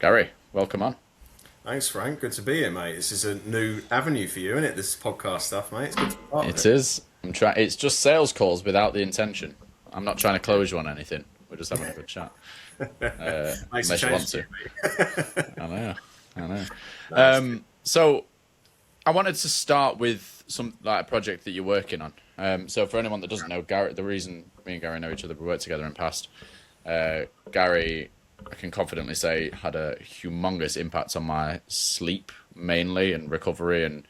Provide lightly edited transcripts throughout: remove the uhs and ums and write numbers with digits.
Gary, welcome on. Thanks, Frank. Good to be here, mate. This is a new avenue for you, isn't it? This podcast stuff, mate. It's good to be part of It it. is. I'm trying. It's just sales calls without the intention. I'm not trying to close you on anything. We're just having a good chat, Makes a unless you change want to you, to. mate. I know. I know. No, it's good. So I wanted to start with some like a project that you're working on. So for anyone that doesn't know, Gary, the reason me and Gary know each other, we worked together in the past. Gary, I can confidently say, had a humongous impact on my sleep mainly and recovery and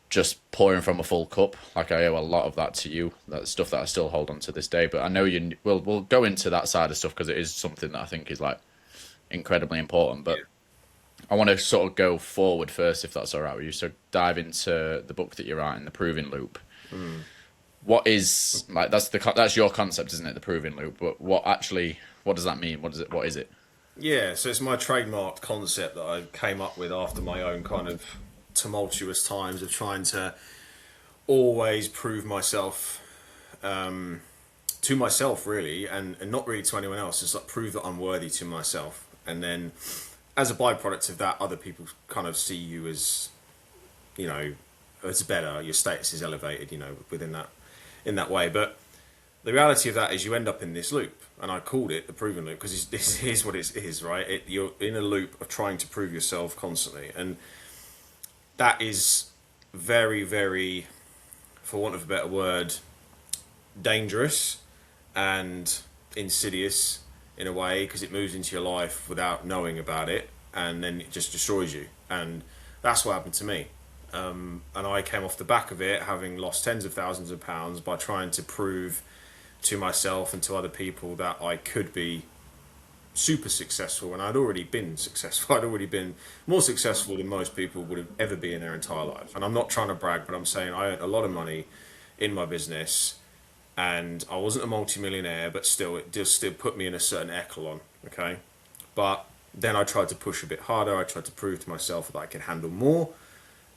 just pouring from a full cup. Like I owe a lot of that to you. That's stuff that I still hold on to this day. But I know we'll go into that side of stuff because it is something that I think is like incredibly important. But Yeah. I want to sort of go forward first, if that's all right with you. So dive into the book that you're writing, The Proving Loop. Mm. What is like that's your concept, isn't it? The Proving Loop. But what does that mean? What is it? What is it? Yeah, so it's my trademarked concept that I came up with after my own kind of tumultuous times of trying to always prove myself to myself, really, and not really to anyone else. Just like prove that I'm worthy to myself. And then as a byproduct of that, other people kind of see you as, you know, as better, your status is elevated, within that, in that way. But the reality of that is you end up in this loop, and I called it the proving loop because this is what it is, right? You're in a loop of trying to prove yourself constantly, and that is very, very, for want of a better word, dangerous and insidious in a way because it moves into your life without knowing about it, and then it just destroys you. And that's what happened to me. And I came off the back of it having lost tens of thousands of pounds by trying to prove to myself and to other people that I could be super successful, and I'd already been successful. I'd already been more successful than most people would have ever been in their entire life. And I'm not trying to brag, but I'm saying I earned a lot of money in my business, and I wasn't a multimillionaire, but still, it just still put me in a certain echelon. Okay, but then I tried to push a bit harder. I tried to prove to myself that I could handle more.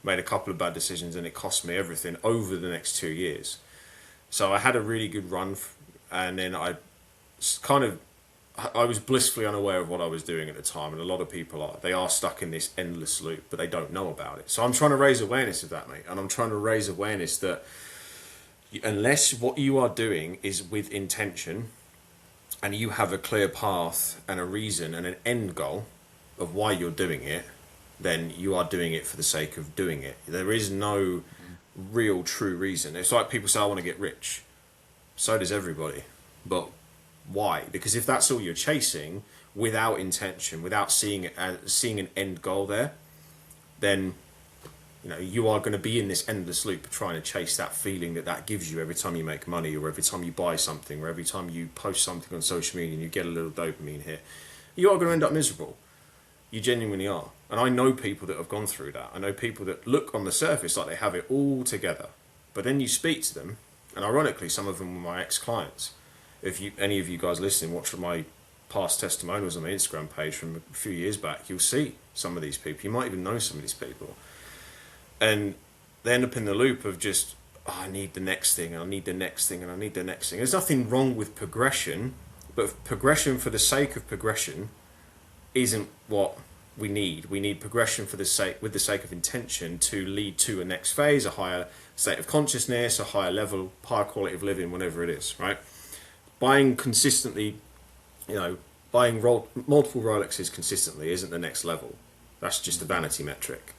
Made a couple of bad decisions, and it cost me everything over the next 2 years. So I had a really good run, and then kind of I was blissfully unaware of what I was doing at the time, and a lot of people are. They are stuck in this endless loop, but they don't know about it. So I'm trying to raise awareness of that, mate, and I'm trying to raise awareness that unless what you are doing is with intention, and you have a clear path and a reason and an end goal of why you're doing it, then you are doing it for the sake of doing it. There is no real true reason. It's like people say, I want to get rich. So does everybody. But why? Because if that's all you're chasing without intention, without seeing it as seeing an end goal there, then you are going to be in this endless loop of trying to chase that feeling that gives you every time you make money, or every time you buy something, or every time you post something on social media and you get a little dopamine hit. You are going to end up miserable. You genuinely are. And I know people that have gone through that. I know people that look on the surface like they have it all together. But then you speak to them, and ironically, some of them were my ex-clients. If any of you guys listening watch my past testimonials on my Instagram page from a few years back, you'll see some of these people. You might even know some of these people. And they end up in the loop of just, oh, I need the next thing, and I need the next thing, and I need the next thing. There's nothing wrong with progression, but progression for the sake of progression isn't what we need. We need progression for the sake, with the sake of intention, to lead to a next phase, a higher state of consciousness, a higher level, higher quality of living, whatever it is, right? Buying consistently, buying multiple Rolexes consistently isn't the next level. That's just a vanity metric.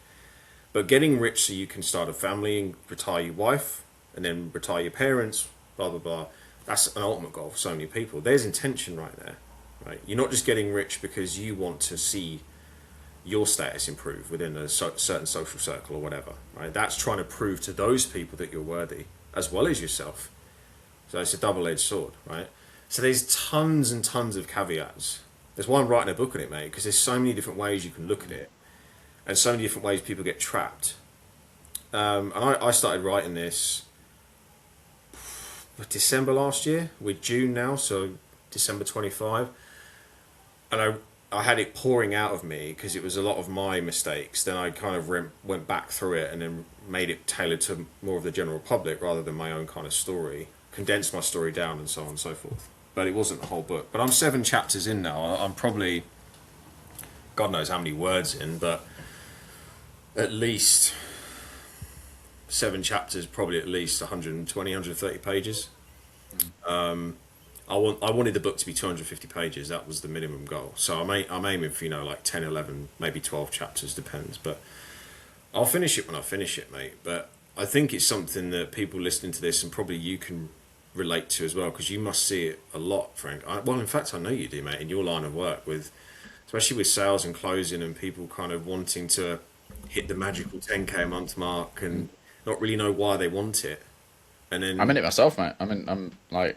But getting rich so you can start a family and retire your wife, and then retire your parents, blah, blah, blah, that's an ultimate goal for so many people. There's intention right there. Right? You're not just getting rich because you want to see your status improve within a certain social circle or whatever. Right? That's trying to prove to those people that you're worthy, as well as yourself. So it's a double-edged sword, right? So there's tons and tons of caveats. That's why I'm writing a book on it, mate, because there's so many different ways you can look at it, and so many different ways people get trapped. And I started writing this December last year. We're June now, so December 25. And I had it pouring out of me because it was a lot of my mistakes. Then I kind of went back through it and then made it tailored to more of the general public rather than my own kind of story. Condensed my story down and so on and so forth. But it wasn't the whole book. But I'm 7 chapters in now. I'm probably God knows how many words in, but at least 7 chapters, probably at least 120, 130 pages. I wanted the book to be 250 pages. That was the minimum goal. So I'm aiming for, like 10, 11, maybe 12 chapters, depends. But I'll finish it when I finish it, mate. But I think it's something that people listening to this, and probably you can relate to as well, because you must see it a lot, Frank. Well, in fact, I know you do, mate, in your line of work, with especially with sales and closing, and people kind of wanting to hit the magical 10k a month mark and not really know why they want it. And then I'm in it myself, mate. I'm like,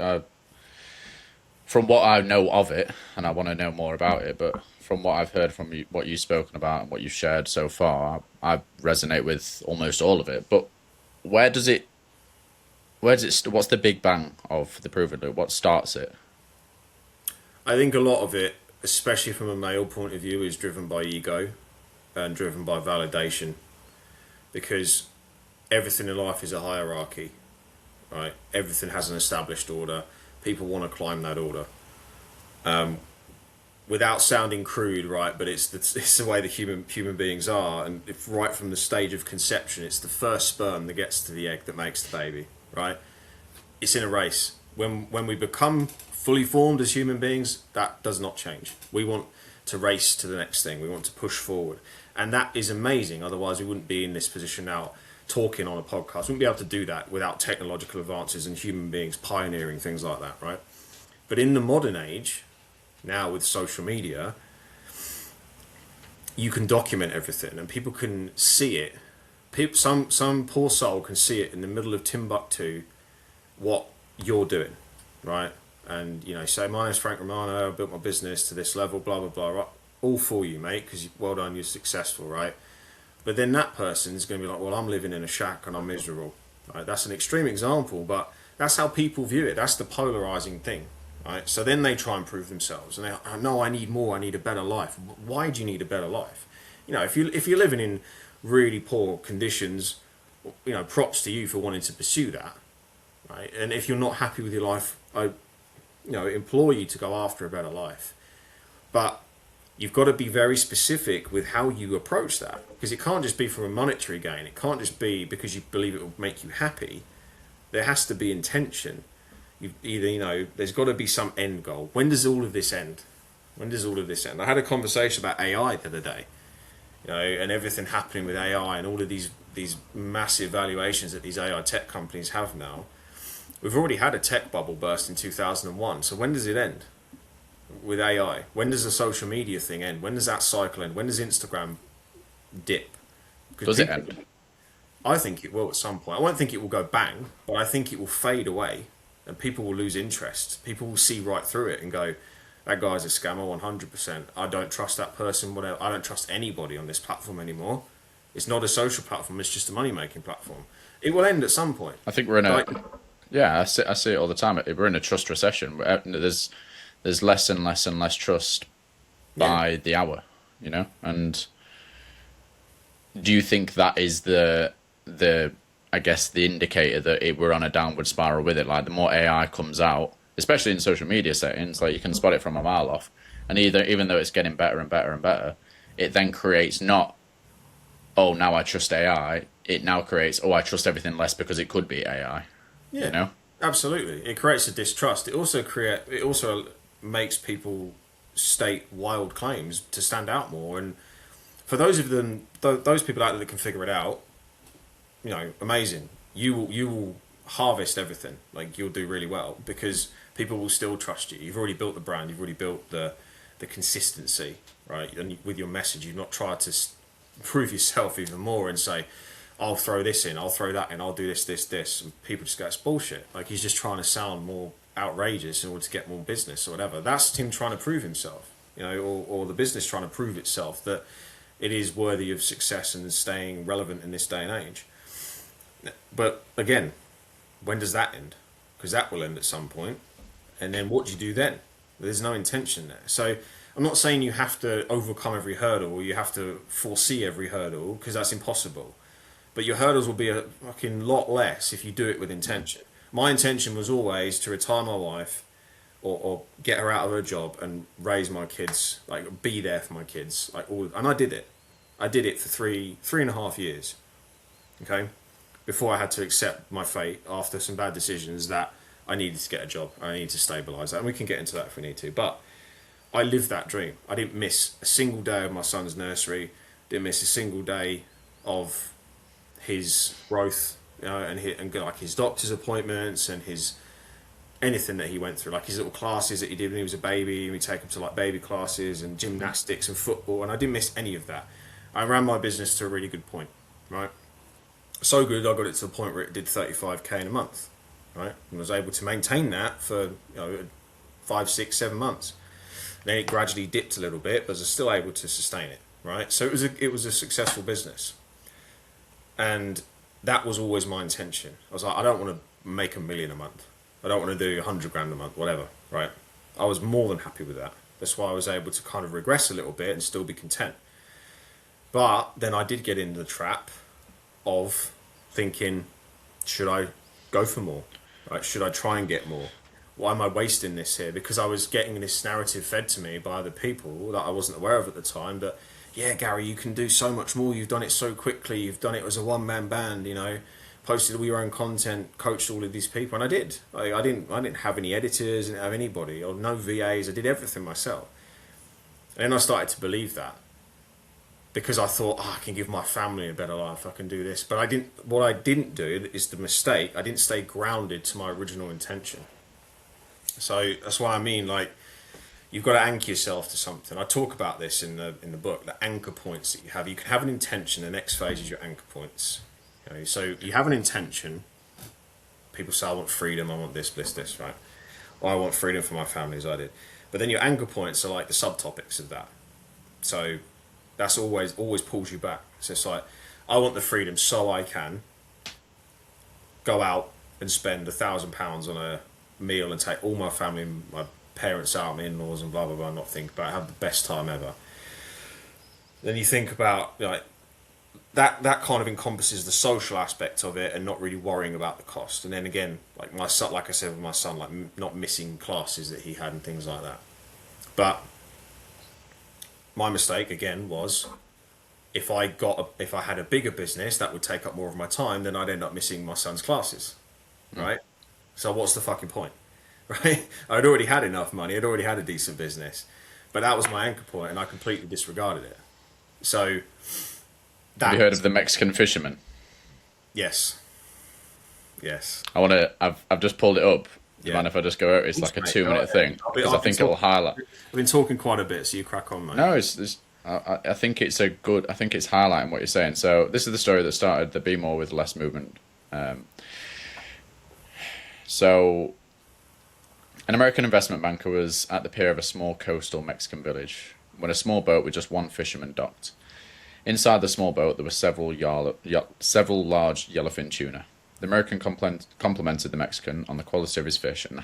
from what I know of it, and I want to know more about it, but from what I've heard from you, what you've spoken about and what you've shared so far, I resonate with almost all of it. But where does it, what's the big bang of the proven loop? What starts it? I think a lot of it, especially from a male point of view, is driven by ego and driven by validation, because everything in life is a hierarchy, right? Everything has an established order. People want to climb that order. Without sounding crude, right? But it's the way the human beings are, and if right from the stage of conception, it's the first sperm that gets to the egg that makes the baby, right? It's in a race. When we become fully formed as human beings, that does not change. We want to race to the next thing. We want to push forward, and that is amazing. Otherwise, we wouldn't be in this position now, talking on a podcast. We wouldn't be able to do that without technological advances and human beings pioneering things like that, right? But in the modern age, now with social media, you can document everything and people can see it. Some poor soul can see it in the middle of Timbuktu, what you're doing, right? And say, my name's Frank Romano, I built my business to this level, blah blah blah, right? All for you, mate, because well done, you're successful, right? But then that person's going to be like, well, I'm living in a shack and I'm miserable, right? That's an extreme example, but that's how people view it. That's the polarizing thing, right? So then they try and prove themselves, and they no, I need more, I need a better life. Why do you need a better life? If you're living in really poor conditions, props to you for wanting to pursue that, right? And if you're not happy with your life, I implore you to go after a better life. But you've got to be very specific with how you approach that, because it can't just be for a monetary gain. It can't just be because you believe it will make you happy. There has to be intention. There's got to be some end goal. When does all of this end? When does all of this end? I had a conversation about AI the other day, and everything happening with AI and all of these massive valuations that these AI tech companies have now. We've already had a tech bubble burst in 2001. So when does it end? With AI, when does the social media thing end? When does that cycle end? When does Instagram dip? Does it end? I think it will at some point. I won't think it will go bang, but I think it will fade away, and people will lose interest. People will see right through it and go, that guy's a scammer 100%. I don't trust that person. Whatever. I don't trust anybody on this platform anymore. It's not a social platform. It's just a money-making platform. It will end at some point. I think we're in a... Yeah, I see it all the time. We're in a trust recession. There's less and less and less trust by the hour, And do you think that is the I guess the indicator that we're on a downward spiral with it? Like, the more AI comes out, especially in social media settings, like, you can spot it from a mile off. And even though it's getting better and better and better, it then creates not, oh, now I trust AI. It now creates, oh, I trust everything less because it could be AI. Yeah, absolutely. It creates a distrust. It also makes people state wild claims to stand out more. And for those of them, those people out there that can figure it out, amazing. You will harvest everything. Like, you'll do really well because people will still trust you. You've already built the brand. You've already built the consistency, right? And with your message, you've not tried to prove yourself even more and say, I'll throw this in, I'll throw that in, I'll do this. And people just go, it's bullshit. Like, he's just trying to sound more outrageous in order to get more business or whatever. That's him trying to prove himself, or the business trying to prove itself that it is worthy of success and staying relevant in this day and age. But again, when does that end? Because that will end at some point. And then what do you do then? There's no intention there. So I'm not saying you have to overcome every hurdle or you have to foresee every hurdle, because that's impossible. But your hurdles will be a fucking lot less if you do it with intention. My intention was always to retire my wife, or get her out of her job and raise my kids, like be there for my kids, like all. And I did it. I did it for 3.5 years. Okay, before I had to accept my fate after some bad decisions that I needed to get a job. I needed to stabilise that, and we can get into that if we need to. But I lived that dream. I didn't miss a single day of my son's nursery. Didn't miss a single day of his growth, you know, and like his doctor's appointments and his anything that he went through, like his little classes that he did when he was a baby, and we take him to like baby classes and gymnastics and football, and I didn't miss any of that. I ran my business to a really good point, right? So good, I got it to the point where it did 35k in a month, right? And was able to maintain that for, you know, 5, 6, 7 months. Then it gradually dipped a little bit, but I was still able to sustain it, right? So it was a successful business, and that was always my intention. I was like, I don't want to make $1 million a month. I don't want to do 100 grand a month, whatever, right? I was more than happy with that. That's why I was able to kind of regress a little bit and still be content. But then I did get into the trap of thinking, should I go for more? Right? Should I try and get more? Why am I wasting this here? Because I was getting this narrative fed to me by other people that I wasn't aware of at the time. But yeah, Gary, you can do so much more. You've done it so quickly. You've done it as a one-man band, you know, posted all your own content, coached all of these people. And I did. I didn't have any editors, I didn't have anybody or no VAs. I did everything myself. And then I started to believe that, because I thought, oh, I can give my family a better life. I can do this. But I didn't. What I didn't do is the mistake. I didn't stay grounded to my original intention. So that's why I mean, like, you've got to anchor yourself to something. I talk about this in the book, the anchor points that you have. You can have an intention. The next phase is your anchor points. Okay? So you have an intention. People say, I want freedom. I want this, right? Or I want freedom for my family, as I did. But then your anchor points are like the subtopics of that. So that's always pulls you back. So it's like, I want the freedom so I can go out and spend £1,000 on a meal and take all my family and my parents out, my in-laws and blah blah blah, not think about it, have the best time ever. Then you think about, like, that kind of encompasses the social aspect of it and not really worrying about the cost. And then again, like my son, like I said with my son, like not missing classes that he had and things like that. But my mistake again was, if I had a bigger business that would take up more of my time, then I'd end up missing my son's classes, right? So what's the fucking point, right? I'd already had enough money. I'd already had a decent business, but that was my anchor point, and I completely disregarded it. So, have you heard of the Mexican fisherman? Yes. I've just pulled it up. Do you mind if I just go over it? It's like a 2-minute thing, because I think it will highlight. I've been talking quite a bit, so you crack on, mate. No, I think it's I think it's highlighting what you're saying. So this is the story that started the Be More with Less movement. So an American investment banker was at the pier of a small coastal Mexican village when a small boat with just one fisherman docked. Inside the small boat, there were several large yellowfin tuna. The American complimented the Mexican on the quality of his fish and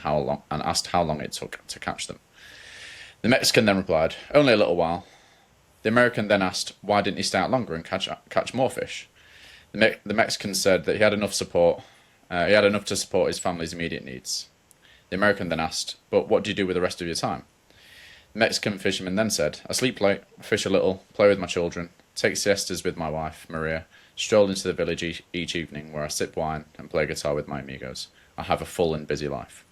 asked how long it took to catch them. The Mexican then replied, "Only a little while." The American then asked, why didn't he stay out longer and catch more fish? The Mexican said that he had enough support. He had enough to support his family's immediate needs. The American then asked, but what do you do with the rest of your time? The Mexican fisherman then said, I sleep late, fish a little, play with my children, take siestas with my wife, Maria, stroll into the village each evening where I sip wine and play guitar with my amigos. I have a full and busy life.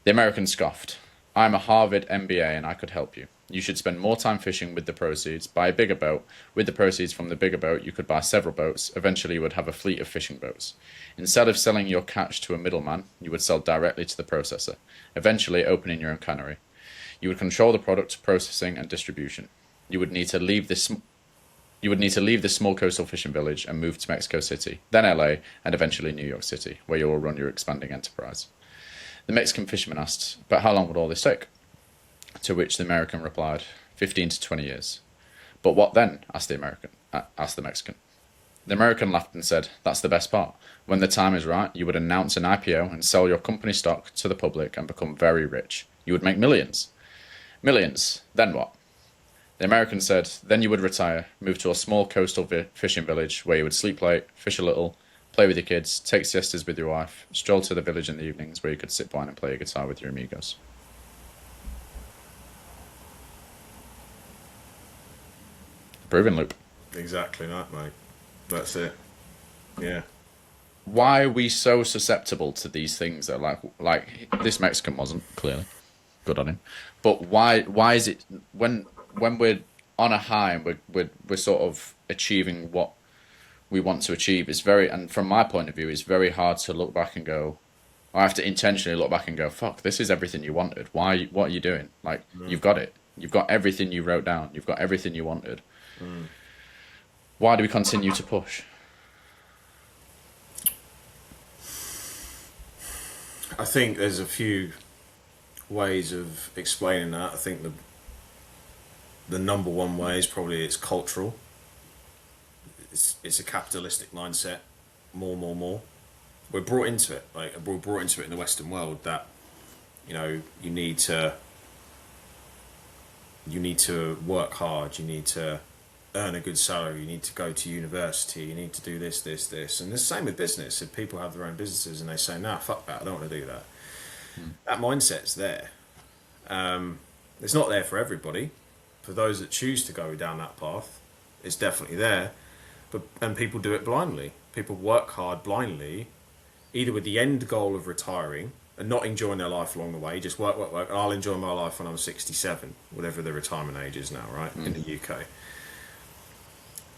The American scoffed. I am a Harvard MBA and I could help you. You should spend more time fishing with the proceeds, buy a bigger boat. With the proceeds from the bigger boat, you could buy several boats. Eventually, you would have a fleet of fishing boats. Instead of selling your catch to a middleman, you would sell directly to the processor, eventually opening your own cannery. You would control the product processing and distribution. You would need to leave this small coastal fishing village and move to Mexico City, then LA, and eventually New York City, where you will run your expanding enterprise. The Mexican fisherman asked, but how long would all this take? To which the American replied, 15 to 20 years. But what then? Asked the Mexican. The American laughed and said, that's the best part. When the time is right, you would announce an IPO and sell your company stock to the public and become very rich. You would make millions. Millions. Then what? The American said, then you would retire, move to a small coastal fishing village where you would sleep late, fish a little, play with your kids, take siestas with your wife, stroll to the village in the evenings where you could sip wine and play a guitar with your amigos. Proving loop. Exactly that, mate. That's it. Yeah. Why are we so susceptible to these things that are like this Mexican wasn't, clearly. Good on him. But why is it when we're on a high and we're sort of achieving what we want to achieve, it's very, and from my point of view, it's very hard to look back and go, I have to intentionally look back and go, fuck, this is everything you wanted. What are you doing? Like, you've got it. You've got everything you wrote down. You've got everything you wanted. Why do we continue to push? I think there's a few ways of explaining that. I think the number one way is probably it's cultural. It's a capitalistic mindset. More. We're brought into it. Like, we're brought into it in the Western world that, you know, you need to work hard. You need to earn a good salary. You need to go to university. You need to do this. And the same with business. If people have their own businesses and they say, nah, fuck that, I don't want to do that. That mindset's there. It's not there for everybody. For those that choose to go down that path, it's definitely there. And people do it blindly. People work hard blindly, either with the end goal of retiring and not enjoying their life along the way. Just work. And I'll enjoy my life when I'm 67, whatever the retirement age is now, right? In the UK.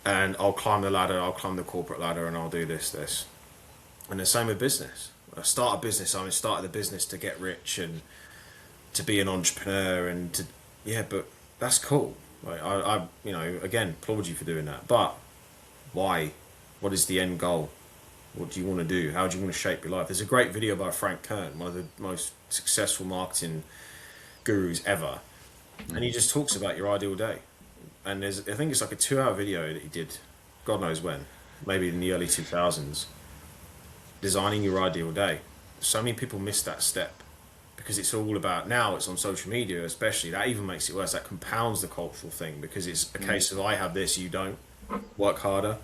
And I'll climb the ladder, I'll climb the corporate ladder, and I'll do this. And the same with business. I started the business to get rich and to be an entrepreneur and to, but that's cool. Like, I again, applaud you for doing that. But why? What is the end goal? What do you want to do? How do you want to shape your life? There's a great video by Frank Kern, one of the most successful marketing gurus ever. And he just talks about your ideal day. And I think it's like a 2-hour video that he did, God knows when, maybe in the early 2000s, designing your ideal day. So many people miss that step because it's all about, now it's on social media especially, that even makes it worse. That compounds the cultural thing because it's a case of, I have this, you don't, work harder,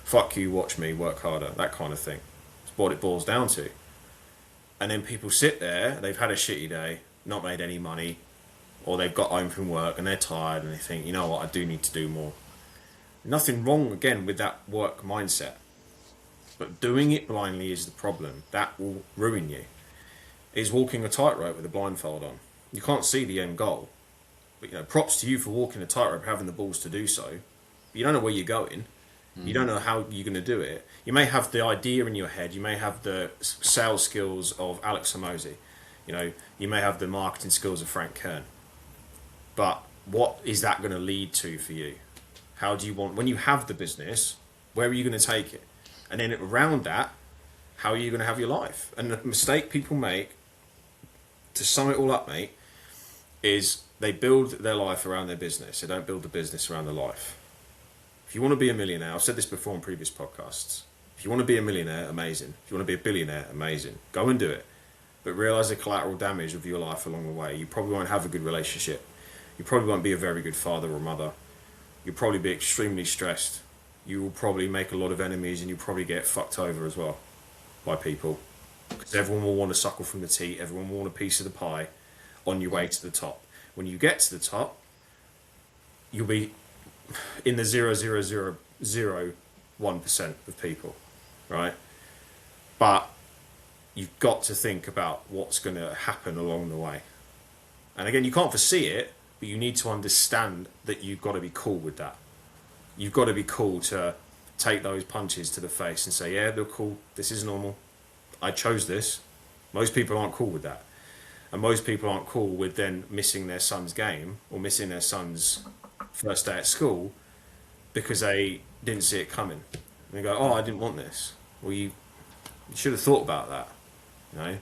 fuck you, watch me, work harder, that kind of thing. It's what it boils down to. And then people sit there, they've had a shitty day, not made any money, or they've got home from work and they're tired and they think, you know what, I do need to do more. Nothing wrong, again, with that work mindset. But doing it blindly is the problem. That will ruin you. It's walking a tightrope with a blindfold on. You can't see the end goal. But, props to you for walking a tightrope, having the balls to do so. But you don't know where you're going. You don't know how you're going to do it. You may have the idea in your head. You may have the sales skills of Alex Hormozy. You may have the marketing skills of Frank Kern. But what is that going to lead to for you? How do you want, when you have the business, where are you going to take it? And then around that, how are you going to have your life? And the mistake people make, to sum it all up, mate, is they build their life around their business. They don't build the business around their life. If you want to be a millionaire, I've said this before in previous podcasts. If you want to be a millionaire, amazing. If you want to be a billionaire, amazing. Go and do it. But realise the collateral damage of your life along the way. You probably won't have a good relationship. You probably won't be a very good father or mother. You'll probably be extremely stressed. You will probably make a lot of enemies and you'll probably get fucked over as well by people. Because everyone will want to suckle from the tea. Everyone will want a piece of the pie on your way to the top. When you get to the top, you'll be in the 0.0001% of people, right? But you've got to think about what's going to happen along the way. And again, you can't foresee it, but you need to understand that you've got to be cool with that. You've got to be cool to take those punches to the face and say, yeah, they're cool. This is normal. I chose this. Most people aren't cool with that. And most people aren't cool with then missing their son's game or missing their son's first day at school because they didn't see it coming. And they go, oh, I didn't want this. Well, you should have thought about that. You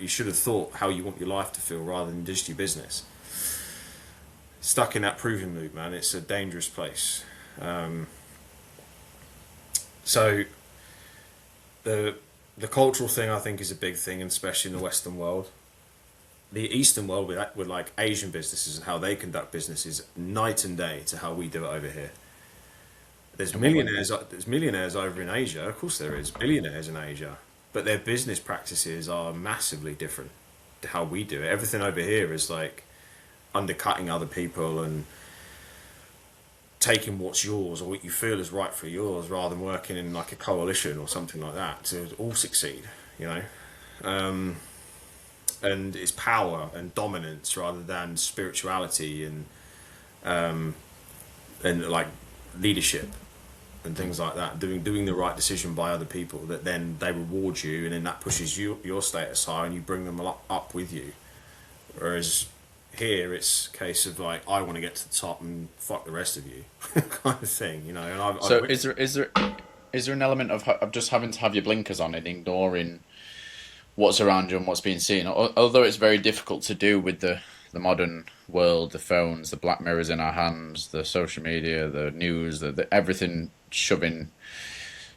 should have thought how you want your life to feel rather than just your business. Stuck in that proving loop, man. It's a dangerous place. So the cultural thing, I think, is a big thing, and especially in the Western world. The Eastern world, with like Asian businesses and how they conduct business, is night and day to how we do it over here. There's millionaires over in Asia. Of course there is billionaires in Asia, but their business practices are massively different to how we do it. Everything over here is like undercutting other people and taking what's yours or what you feel is right for yours, rather than working in like a coalition or something like that to all succeed, you know. And it's power and dominance rather than spirituality and like leadership and things like that. Doing the right decision by other people that then they reward you, and then that pushes your status high, and you bring them up with you. Whereas here it's a case of like, I want to get to the top and fuck the rest of you, kind of thing, you know. And So is there an element of just having to have your blinkers on and ignoring what's around you and what's being seen? Although it's very difficult to do with the modern world, the phones, the black mirrors in our hands, the social media, the news, the everything shoving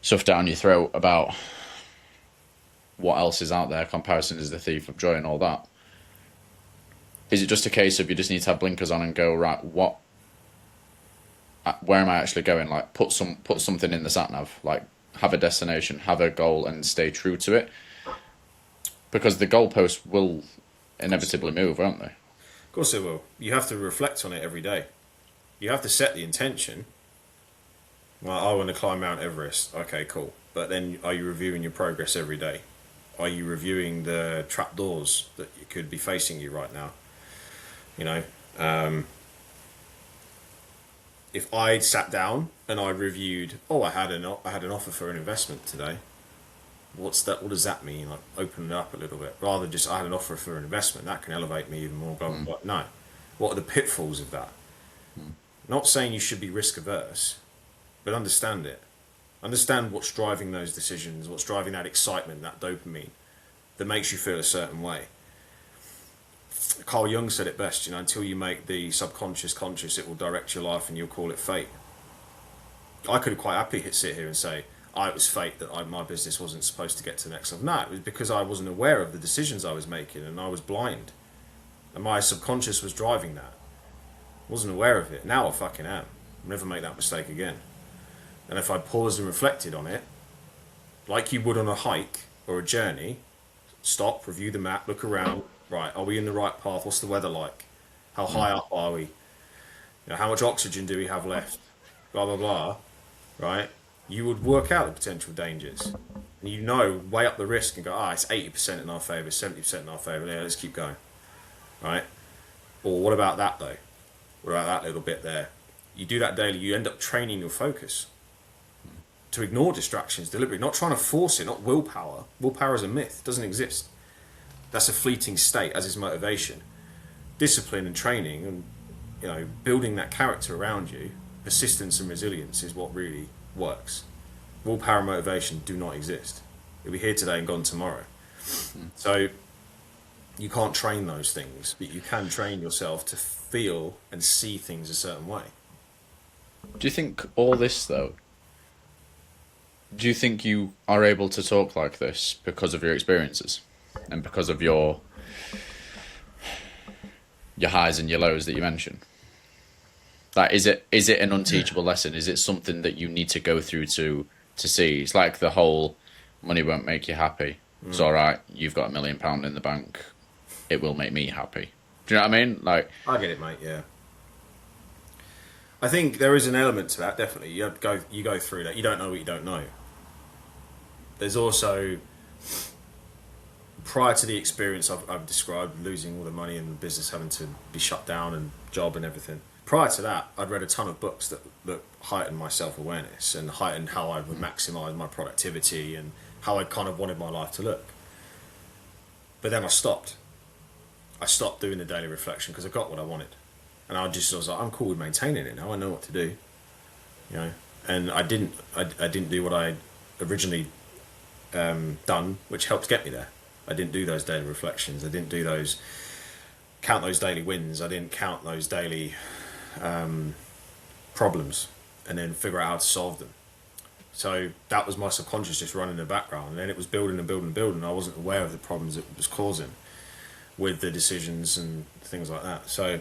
stuff down your throat about what else is out there. Comparison is the thief of joy and all that. Is it just a case of you just need to have blinkers on and go, right, where am I actually going? Like, put something in the sat nav, like have a destination, have a goal, and stay true to it, because the goalposts will inevitably move, won't they? Of course it will. You have to reflect on it every day. You have to set the intention. Well, I want to climb Mount Everest. Okay, cool. But then, are you reviewing your progress every day? Are you reviewing the trapdoors that you could be facing you right now? You know, if I sat down and I reviewed, I had an offer for an investment today. What's that? What does that mean? Like, open it up a little bit, rather than just, I had an offer for an investment that can elevate me even more. But no, what are the pitfalls of that? Not saying you should be risk averse, but understand it. Understand what's driving those decisions, what's driving that excitement, that dopamine that makes you feel a certain way. Carl Jung said it best, you know, until you make the subconscious conscious, it will direct your life and you'll call it fate. I could quite happily sit here and say, it was fate that my business wasn't supposed to get to the next level. No, it was because I wasn't aware of the decisions I was making, and I was blind. And my subconscious was driving that. I wasn't aware of it. Now I fucking am. I'll never make that mistake again. And if I paused and reflected on it, like you would on a hike or a journey, stop, review the map, look around. Right, are we in the right path? What's the weather like? How high up are we? You know, how much oxygen do we have left? Blah, blah, blah. Right? You would work out the potential dangers. And you know, weigh up the risk and go, it's 80% in our favour, 70% in our favour. Yeah, let's keep going. Right? Or what about that though? What about that little bit there? You do that daily, you end up training your focus to ignore distractions deliberately, not trying to force it, not willpower. Willpower is a myth, it doesn't exist. That's a fleeting state, as is motivation. Discipline and training and, you know, building that character around you, persistence and resilience is what really works. Willpower and motivation do not exist. You'll be here today and gone tomorrow. So you can't train those things, but you can train yourself to feel and see things a certain way. Do you think all this, though, do you think you are able to talk like this because of your experiences and because of your highs and your lows that you mentioned? Like, is it an unteachable lesson? Is it something that you need to go through to see? It's like the whole money won't make you happy. It's all right. You've got £1 million in the bank. It will make me happy. Do you know what I mean? Like, I get it, mate. Yeah. I think there is an element to that. Definitely, you go through that. You don't know what you don't know. There's also, prior to the experience I've described, losing all the money and the business having to be shut down and job and everything. Prior to that, I'd read a ton of books that heightened my self-awareness and heightened how I would maximise my productivity and how I kind of wanted my life to look. But then I stopped. I stopped doing the daily reflection because I got what I wanted. And I was like, I'm cool with maintaining it now. I know what to do. You know, and I didn't do what I originally done, which helped get me there. I didn't do those daily reflections. I didn't count those daily wins. I didn't count those daily problems and then figure out how to solve them. So that was my subconscious just running in the background, and then it was building and building and building. I wasn't aware of the problems it was causing with the decisions and things like that. So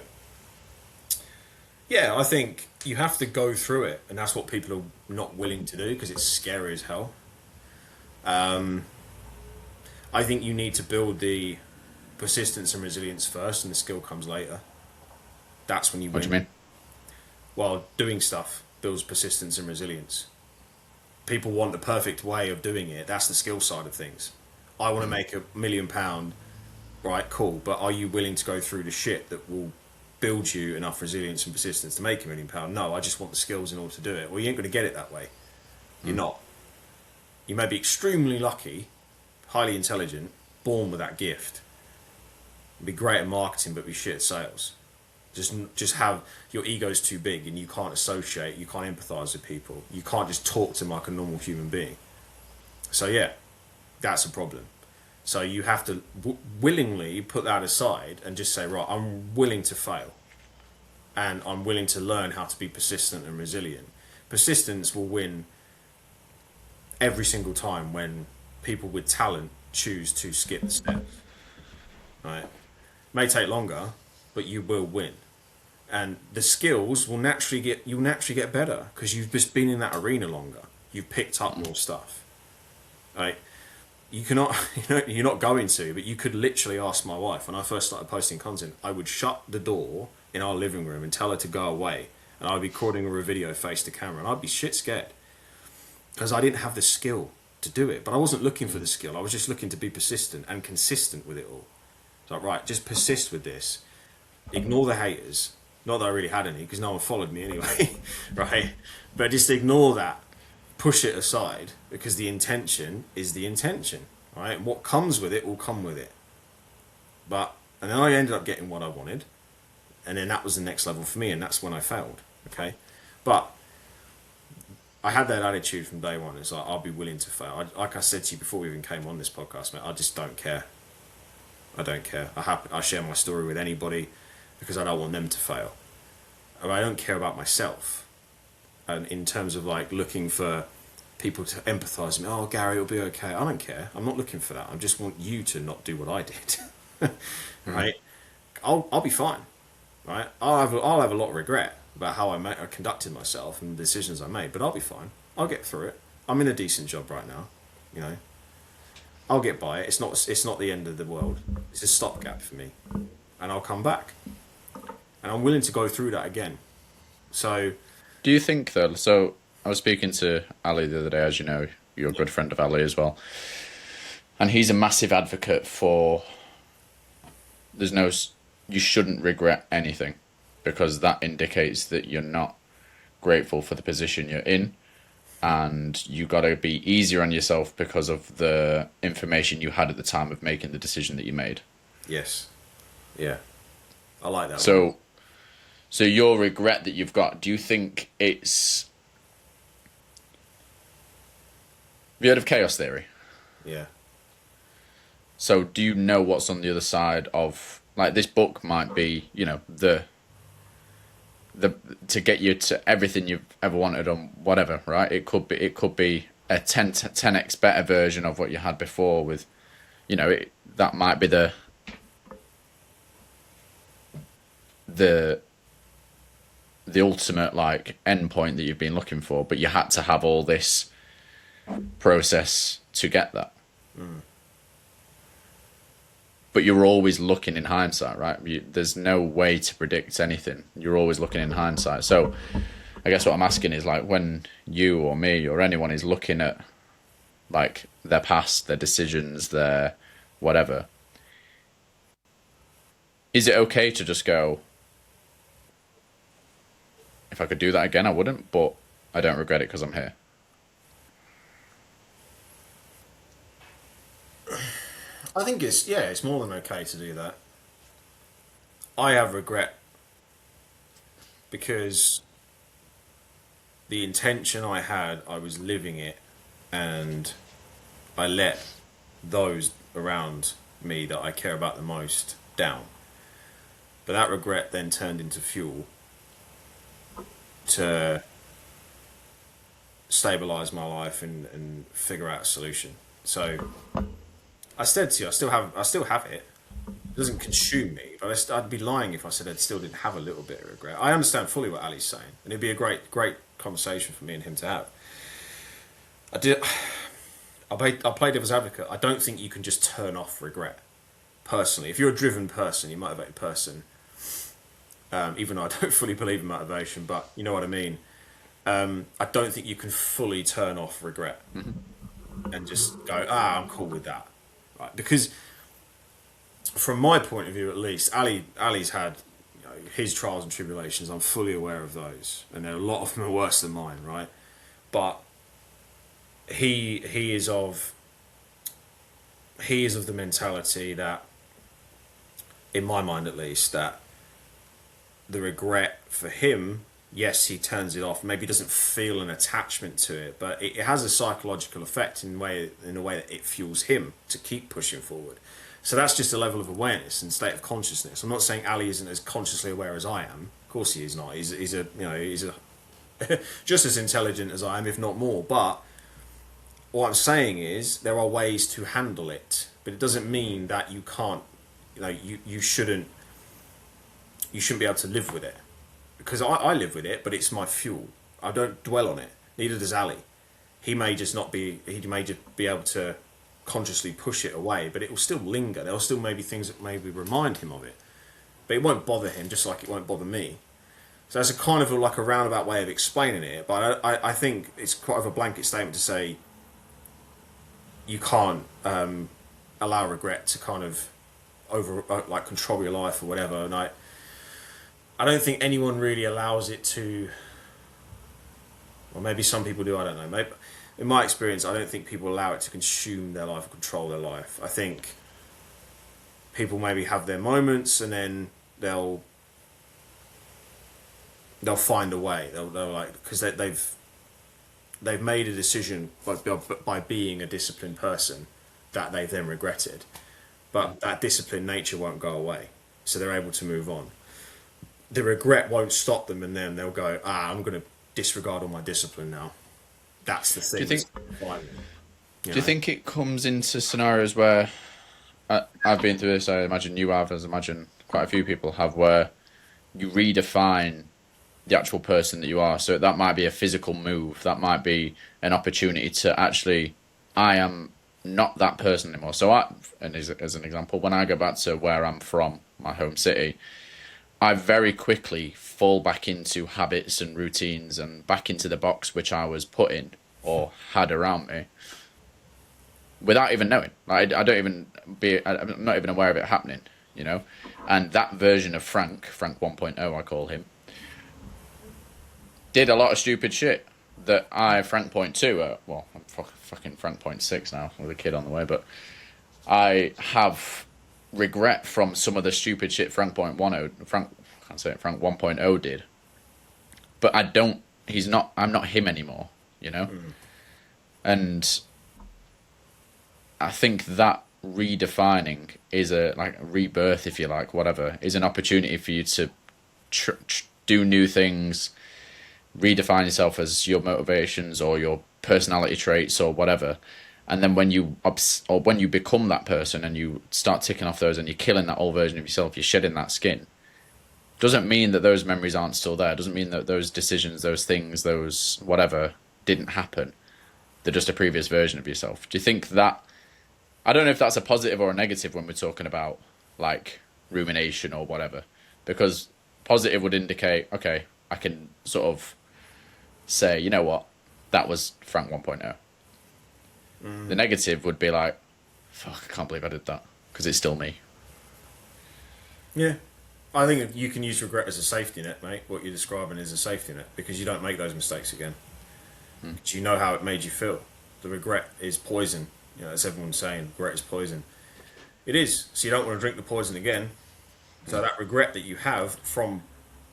yeah, I think you have to go through it, and that's what people are not willing to do because it's scary as hell. I think you need to build the persistence and resilience first, and the skill comes later. That's when you win. What do you mean? while doing stuff builds persistence and resilience. People want the perfect way of doing it. That's the skill side of things. I want to make £1 million, right? Cool. But are you willing to go through the shit that will build you enough resilience and persistence to make £1 million? No, I just want the skills in order to do it. Well, you ain't going to get it that way. You're not. You may be extremely lucky, highly intelligent, born with that gift. Be great at marketing, but be shit at sales. Just have your ego's too big, and you can't associate, you can't empathize with people, you can't just talk to them like a normal human being. So yeah, that's a problem. So you have to willingly put that aside and just say, right, I'm willing to fail, and I'm willing to learn how to be persistent and resilient. Persistence will win every single time when people with talent choose to skip the steps. Right? May take longer, but you will win. And the skills will you'll naturally get better because you've just been in that arena longer. You've picked up more stuff. Right? You cannot, you're not going to, but you could literally ask my wife. When I first started posting content, I would shut the door in our living room and tell her to go away, and I'd be recording her a video face to camera, and I'd be shit scared because I didn't have the skill to do it. But I wasn't looking for the skill. I was just looking to be persistent and consistent with it all. It's like, right, just persist with this. Ignore the haters. Not that I really had any, because no one followed me anyway, right? But just ignore that. Push it aside, because the intention is the intention, right? And what comes with it will come with it. And then I ended up getting what I wanted, and then that was the next level for me, and that's when I failed, okay? But I had that attitude from day one. It's like, I'll be willing to fail. Like I said to you before we even came on this podcast, mate, I just don't care. I don't care. I share my story with anybody because I don't want them to fail. I don't care about myself. And in terms of like looking for people to empathise with me, oh, Gary, it'll be okay. I don't care. I'm not looking for that. I just want you to not do what I did. Right? I'll be fine. Right? I'll have a lot of regret about how I conducted myself and the decisions I made, but I'll be fine. I'll get through it. I'm in a decent job right now. You know, I'll get by it. It's not the end of the world. It's a stopgap for me, and I'll come back. And I'm willing to go through that again. So, do you think though? So I was speaking to Ali the other day, as you know, you're a good friend of Ali as well, and he's a massive advocate for. You shouldn't regret anything, because that indicates that you're not grateful for the position you're in, and you got to be easier on yourself because of the information you had at the time of making the decision that you made. Yes. Yeah. I like that. So your regret that you've got, do you think it's... Have you heard of chaos theory? Yeah. So do you know what's on the other side of... Like, this book might be, you know, the to get you to everything you've ever wanted or whatever, right? It could be a 10x better version of what you had before with, you know, that might be the ultimate like end point that you've been looking for, but you had to have all this process to get that. But you're always looking in hindsight, right? There's no way to predict anything. You're always looking in hindsight. So I guess what I'm asking is, like, when you or me or anyone is looking at like their past, their decisions, their whatever, is it okay to just go, if I could do that again, I wouldn't, but I don't regret it because I'm here? I think it's more than okay to do that. I have regret because the intention I had, I was living it, and I let those around me that I care about the most down. But that regret then turned into fuel to stabilize my life and figure out a solution. So I said to you, I still have it. It doesn't consume me, but I'd be lying if I said I still didn't have a little bit of regret. I understand fully what Ali's saying, and it'd be a great conversation for me and him to have. I'll play devil's advocate. I don't think you can just turn off regret. Personally, if you're a driven person, you're a motivated person, even though I don't fully believe in motivation, but you know what I mean. I don't think you can fully turn off regret and just go, I'm cool with that, right? Because from my point of view, at least, Ali's had his trials and tribulations. I'm fully aware of those, and a lot of them are worse than mine, right? But he is of the mentality that, in my mind at least, that the regret for him, yes, he turns it off. Maybe he doesn't feel an attachment to it, but it has a psychological effect in a way that it fuels him to keep pushing forward. So that's just a level of awareness and state of consciousness. I'm not saying Ali isn't as consciously aware as I am. Of course, he is not. He's just as intelligent as I am, if not more. But what I'm saying is there are ways to handle it, but it doesn't mean that you can't. You shouldn't be able to live with it, because I live with it, but it's my fuel. I don't dwell on it. Neither does Ali. He may just be able to consciously push it away, but it will still linger. There will still maybe things that maybe remind him of it, but it won't bother him, just like it won't bother me. So that's a kind of like a roundabout way of explaining it, but I think it's quite of a blanket statement to say you can't allow regret to kind of control your life or whatever. And I don't think anyone really allows it to. Or maybe some people do. I don't know. Maybe, in my experience, I don't think people allow it to consume their life or control their life. I think people maybe have their moments, and then they'll find a way. They'll like, because they've made a decision by being a disciplined person that they've then regretted, but that disciplined nature won't go away, so they're able to move on. The regret won't stop them, and then they'll go, I'm going to disregard all my discipline now. That's the thing. Do you think it comes into scenarios where I've been through this? I imagine you have, as I imagine quite a few people have, where you redefine the actual person that you are. So that might be a physical move. That might be an opportunity to actually, I am not that person anymore. So and as an example, when I go back to where I'm from, my home city, I very quickly fall back into habits and routines and back into the box which I was put in or had around me without even knowing. I'm not even aware of it happening, And that version of Frank 1.0, I call him, did a lot of stupid shit that Frank point 2, I'm fucking Frank point 6 now with a kid on the way, but I have regret from some of the stupid shit Frank 1.0 did, but I'm not him anymore, and I think that redefining is a rebirth, if you like, whatever, is an opportunity for you to do new things, redefine yourself as your motivations or your personality traits or whatever. And then when you become that person and you start ticking off those and you're killing that old version of yourself, you're shedding that skin. Doesn't mean that those memories aren't still there. Doesn't mean that those decisions, those things, those whatever didn't happen. They're just a previous version of yourself. Do you think that, I don't know if that's a positive or a negative when we're talking about like rumination or whatever, because positive would indicate, okay, I can sort of say, you know what, that was Frank 1.0. The negative would be like, fuck, I can't believe I did that, because it's still me. Yeah. I think you can use regret as a safety net, mate. What you're describing is a safety net, because you don't make those mistakes again. Because you know how it made you feel. The regret is poison. As everyone's saying, regret is poison. It is. So you don't want to drink the poison again. So that regret that you have from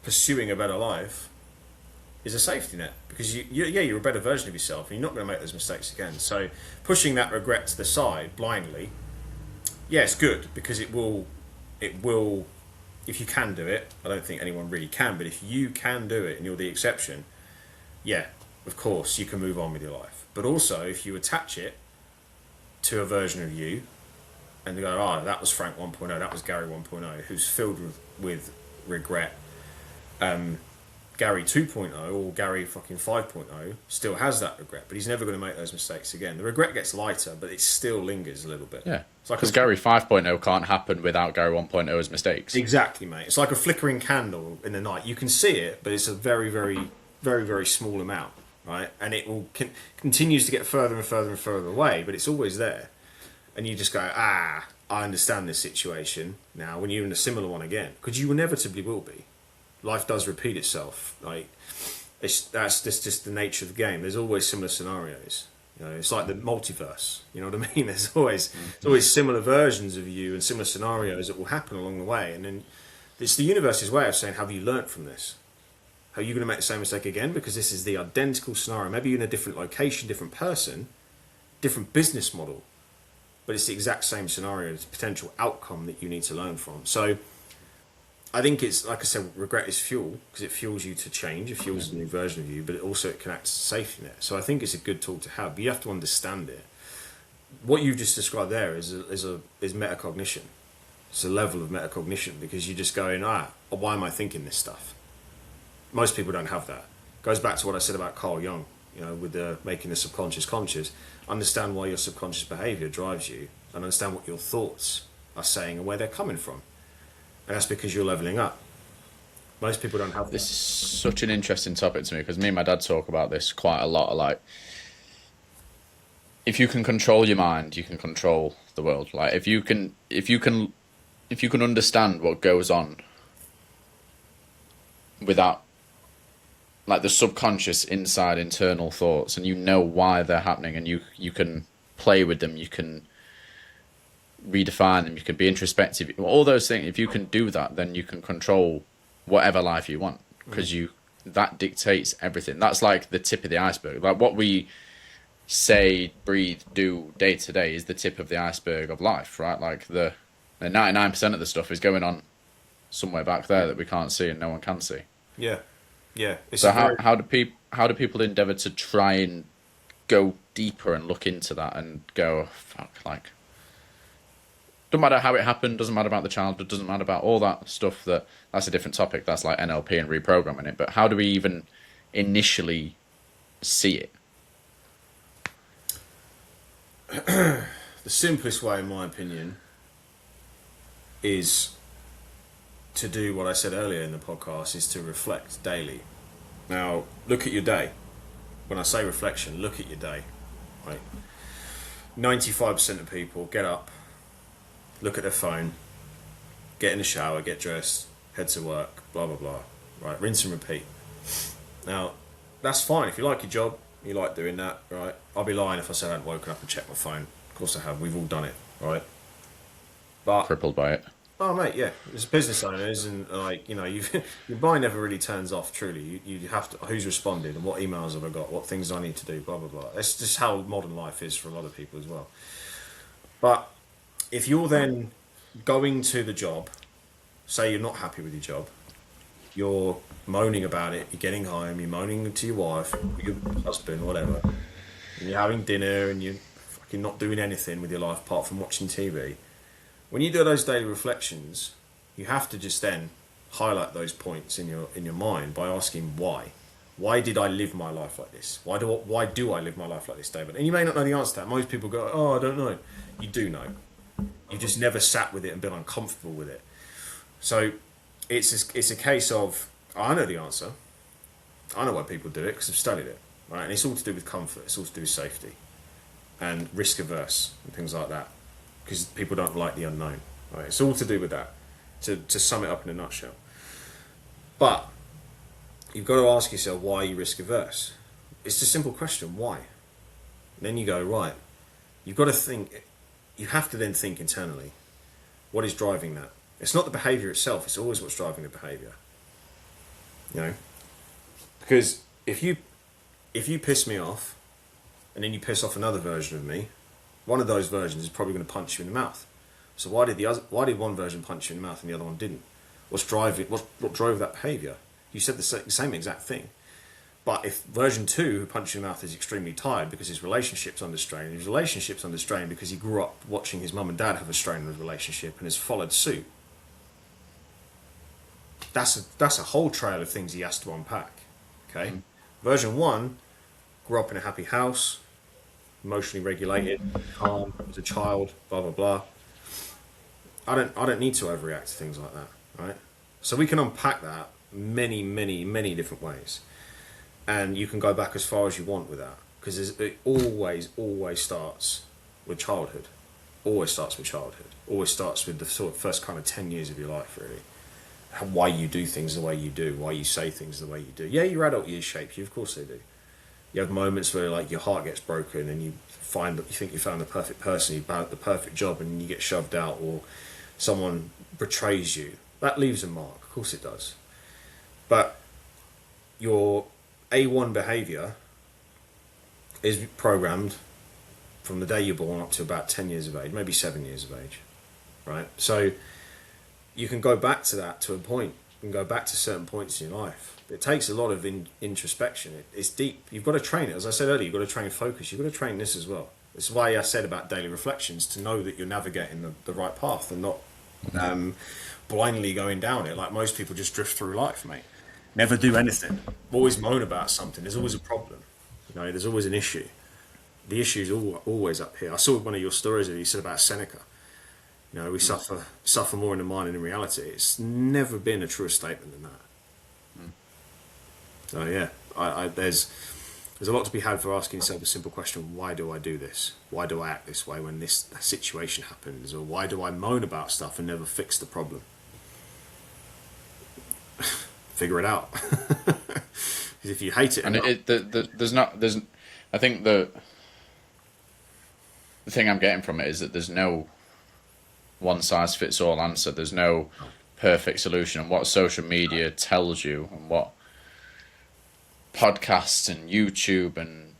pursuing a better life is a safety net, because you're a better version of yourself, and you're not going to make those mistakes again. So pushing that regret to the side blindly, it's good, because it will, if you can do it. I don't think anyone really can, but if you can do it and you're the exception, of course you can move on with your life. But also, if you attach it to a version of you and you go, that was Frank 1.0, that was Gary 1.0, who's filled with regret, Gary 2.0 or Gary fucking 5.0 still has that regret, but he's never going to make those mistakes again. The regret gets lighter, but it still lingers a little bit. Yeah. It's like Because Gary 5.0 can't happen without Gary 1.0's mistakes. Exactly, mate. It's like a flickering candle in the night. You can see it, but it's a very, very, very, very small amount, right? And it will continues to get further and further and further away, but it's always there. And you just go, I understand this situation now. When you're in a similar one again, because you inevitably will be. Life does repeat itself. Like that's just the nature of the game. There's always similar scenarios. You know, it's like the multiverse. You know what I mean? There's always similar versions of you and similar scenarios that will happen along the way. And then it's the universe's way of saying, have you learnt from this? Are you going to make the same mistake again? Because this is the identical scenario. Maybe you're in a different location, different person, different business model, but it's the exact same scenario. It's a potential outcome that you need to learn from. So I think it's, like I said, regret is fuel, because it fuels you to change, it fuels a new version of you, but it can act as a safety net. So I think it's a good tool to have, but you have to understand it. What you've just described there is metacognition. It's a level of metacognition, because you're just going, why am I thinking this stuff? Most people don't have that. Goes back to what I said about Carl Jung, you know, with making the subconscious conscious. Understand why your subconscious behaviour drives you, and understand what your thoughts are saying and where they're coming from. And that's because you're leveling up. Most people don't have that. This is such an interesting topic to me, because me and my dad talk about this quite a lot. Like, if you can control your mind, you can control the world. Like, if you can understand what goes on without, like, the subconscious inside internal thoughts, and you know why they're happening, and you can play with them, you can redefine them, you can be introspective, all those things. If you can do that, then you can control whatever life you want, because that dictates everything. That's like the tip of the iceberg. Like, what we say, breathe, do day to day is the tip of the iceberg of life, right? Like, the 99% of the stuff is going on somewhere back there that we can't see and no one can see. Yeah. So how do people endeavour to try and go deeper and look into that and go, fuck, like, doesn't matter how it happened, doesn't matter about the childhood, doesn't matter about all that stuff, that's a different topic, that's like NLP and reprogramming it, but how do we even initially see it? The simplest way, in my opinion, is to do what I said earlier in the podcast, is to reflect daily. Now, look at your day. When I say reflection, look at your day. Right? 95% of people get up, look at their phone, get in the shower, get dressed, head to work, blah, blah, blah. Right? Rinse and repeat. Now, that's fine. If you like your job, you like doing that, right? I'll be lying if I said I hadn't woken up and checked my phone. Of course I have. We've all done it, right? But Crippled by it. oh, mate, yeah. As business owners, and like, you know, your mind never really turns off. Truly, you have to. Who's responded and what emails have I got? What things do I need to do? Blah blah blah. That's just how modern life is for a lot of people as well. But if you're then going to the job, say you're not happy with your job, you're moaning about it. You're getting home. You're moaning to your wife, your husband, whatever. And you're having dinner, and you're fucking not doing anything with your life apart from watching TV. When you do those daily reflections, you have to just then highlight those points in your mind by asking why. Why did I live my life like this? Why do I live my life like this, David? And you may not know the answer to that. Most people go, oh, I don't know. You do know. You just never sat with it and been uncomfortable with it. So it's a case of, I know the answer. I know why people do it because I've studied it. Right? And it's all to do with comfort. It's all to do with safety and risk averse and things like that. Because people don't like the unknown. Right? It's all to do with that, to sum it up in a nutshell. But you've got to ask yourself, why are you risk averse? It's a simple question, why? And then you go, right, you've got to think, you have to then think internally, what is driving that? It's not the behaviour itself, it's always what's driving the behaviour. You know? Because if you piss me off, and then you piss off another version of me, one of those versions is probably going to punch you in the mouth. So why did one version punch you in the mouth and the other one didn't? What drove that behaviour? You said the same exact thing. But if version 2, who punched you in the mouth, is extremely tired because his relationship's under strain, his relationship's under strain because he grew up watching his mum and dad have a strain in his relationship and has followed suit, that's a whole trail of things he has to unpack. Okay, version 1, grew up in a happy house, emotionally regulated, calm as a child, blah blah blah. I don't need to overreact to things like that, right? So we can unpack that many different ways, and you can go back as far as you want with that, because it always starts with childhood. Always starts with childhood. Always starts with the sort of first kind of 10 years of your life, really. Why you do things the way you do, why you say things the way you do. Yeah, your adult years shape you, of course they do. You have moments where like your heart gets broken and you think you found the perfect person, you found the perfect job, and you get shoved out, or someone betrays you. That leaves a mark, of course it does. But your A1 behaviour is programmed from the day you're born up to about 10 years of age, maybe 7 years of age, right? So you can go back to that to a point. You can go back to certain points in your life. It takes a lot of introspection. It's deep. You've got to train it. As I said earlier, you've got to train focus. You've got to train this as well. It's why I said about daily reflections, to know that you're navigating the right path and not blindly going down it. Like most people just drift through life, mate. Never do anything. Always moan about something. There's always a problem. You know, there's always an issue. The issue is always up here. I saw one of your stories that you said about Seneca. You know, we suffer more in the mind than in reality. It's never been a truer statement than that. So yeah, there's a lot to be had for asking yourself a simple question: why do I do this? Why do I act this way when this situation happens? Or why do I moan about stuff and never fix the problem? Figure it out. Because if you hate it, and I think the thing I'm getting from it is that there's no one size fits all answer. There's no perfect solution. And what social media tells you, and what podcasts and YouTube and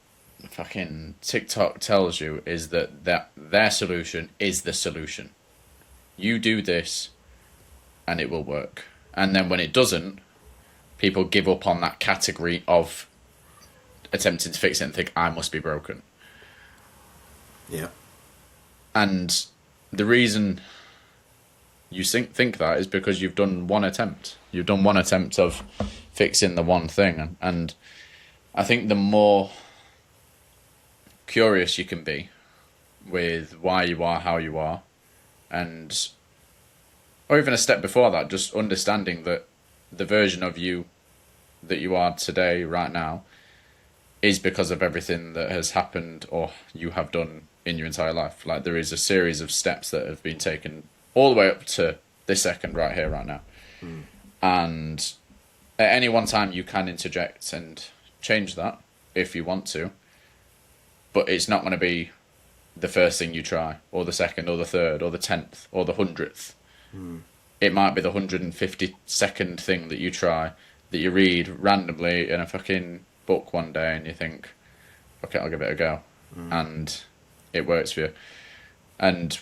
fucking TikTok tells you, is that their solution is the solution. You do this and it will work. And then when it doesn't, people give up on that category of attempting to fix it and think, I must be broken. Yeah. And the reason you think that is because you've done one attempt. You've done one attempt of fixing the one thing. And I think the more curious you can be with why you are how you are, and or even a step before that, just understanding that the version of you that you are today, right now, is because of everything that has happened or you have done in your entire life. Like, there is a series of steps that have been taken all the way up to this second right here, right now. And at any one time you can interject and change that if you want to, but it's not going to be the first thing you try, or the second, or the third, or the 10th, or the 100th. It might be the 152nd thing that you try, that you read randomly in a fucking book one day, and you think, okay, I'll give it a go. And it works for you. And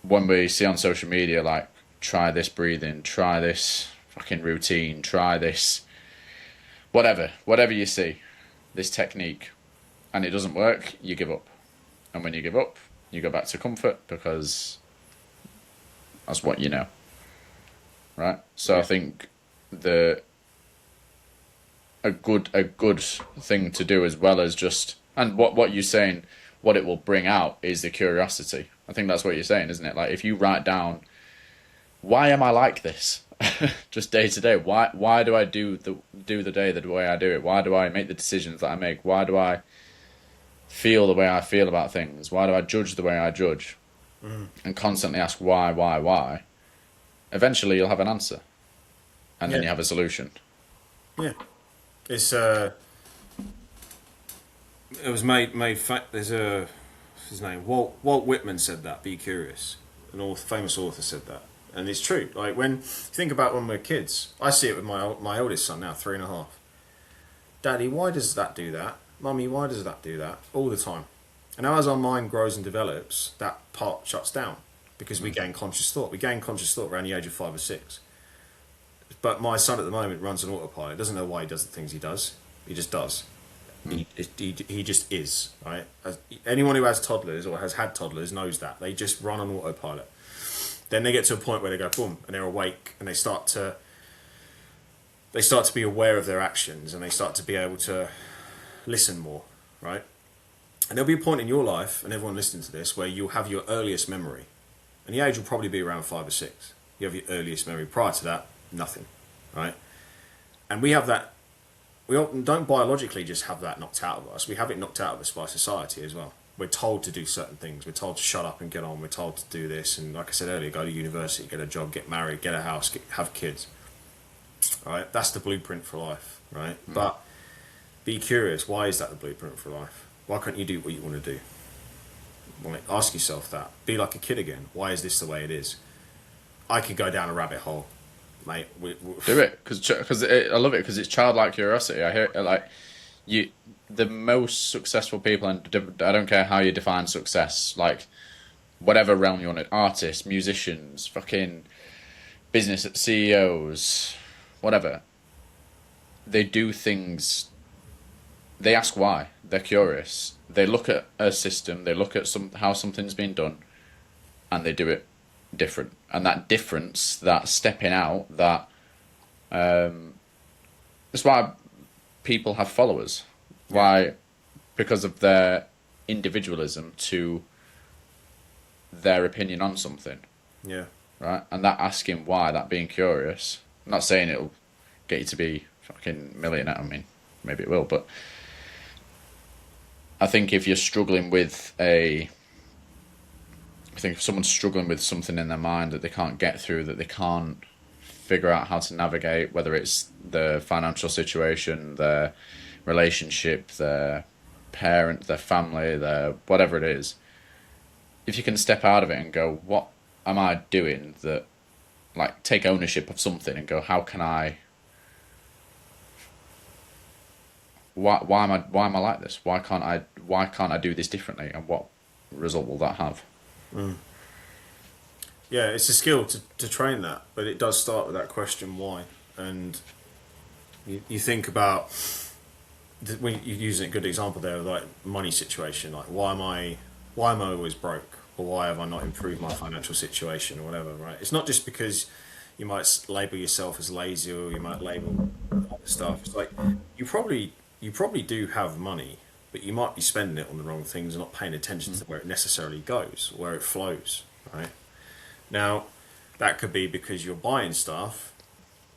when we see on social media, like, try this breathing, try this fucking routine, try this, whatever you see, this technique, and it doesn't work, you give up. And when you give up, you go back to comfort, because that's what you know. Right? So I think a good thing to do, as well as just, and what you're saying, what it will bring out is the curiosity. I think that's what you're saying, isn't it? Like, if you write down, why am I like this? Just day to day. Why do I do the day the way I do it? Why do I make the decisions that I make? Why do I feel the way I feel about things? Why do I judge the way I judge? And constantly ask why? Eventually you'll have an answer. And then you have a solution. Yeah. It's it was made there's his name, Walt Whitman said that, be curious. An famous author said that. And it's true. Like, when you think about when we're kids, I see it with my oldest son now, 3.5. Daddy, why does that do that? Mummy, why does that do that? All the time. And now as our mind grows and develops, that part shuts down, because we gain conscious thought. We gain conscious thought around the age of 5 or 6. But my son at the moment runs an autopilot. Doesn't know why he does the things he does. He just does. He just is, right? Anyone who has toddlers or has had toddlers knows that. They just run on autopilot. Then they get to a point where they go boom, and they're awake, and they start to they start to be aware of their actions, and they start to be able to listen more, right? And there'll be a point in your life, and everyone listening to this, where you'll have your earliest memory. And the age will probably be around 5 or 6. You have your earliest memory. Prior to that, nothing, right? And we have that, we often don't biologically just have that knocked out of us. We have it knocked out of us by society as well. We're told to do certain things. We're told to shut up and get on. We're told to do this. And like I said earlier, go to university, get a job, get married, get a house, have kids. All right? That's the blueprint for life, right? Mm. But be curious. Why is that the blueprint for life? Why can't you do what you want to do? Like, ask yourself that. Be like a kid again. Why is this the way it is? I could go down a rabbit hole, mate. Do it, because I love it, because it's childlike curiosity. I hear it, like, the most successful people, and I don't care how you define success, like whatever realm you want it, artists, musicians, fucking business CEOs, whatever. They do things. They ask why. They're curious. They look at a system. They look at how something's been done, and they do it different. And that difference, that stepping out, that that's why people have followers. Why? Because of their individualism to their opinion on something. Yeah. Right? And that asking why, that being curious. I'm not saying it'll get you to be fucking millionaire. I mean, maybe it will, but I think if you're struggling with I think if someone's struggling with something in their mind that they can't get through, that they can't figure out how to navigate, whether it's the financial situation, their relationship, their parent, their family, their whatever it is, if you can step out of it and go, what am I doing that, like, take ownership of something and go, how can I, why am I like this? Why can't I do this differently? And what result will that have? Mm. Yeah, it's a skill to train that, but it does start with that question, why? And you think about, when you're using a good example there, like money situation, like why am I always broke, or why have I not improved my financial situation, or whatever, right? It's not just because you might label yourself as lazy, or you might label other stuff. It's like you probably do have money, but you might be spending it on the wrong things and not paying attention to where it necessarily goes, where it flows, right? Now, that could be because you're buying stuff.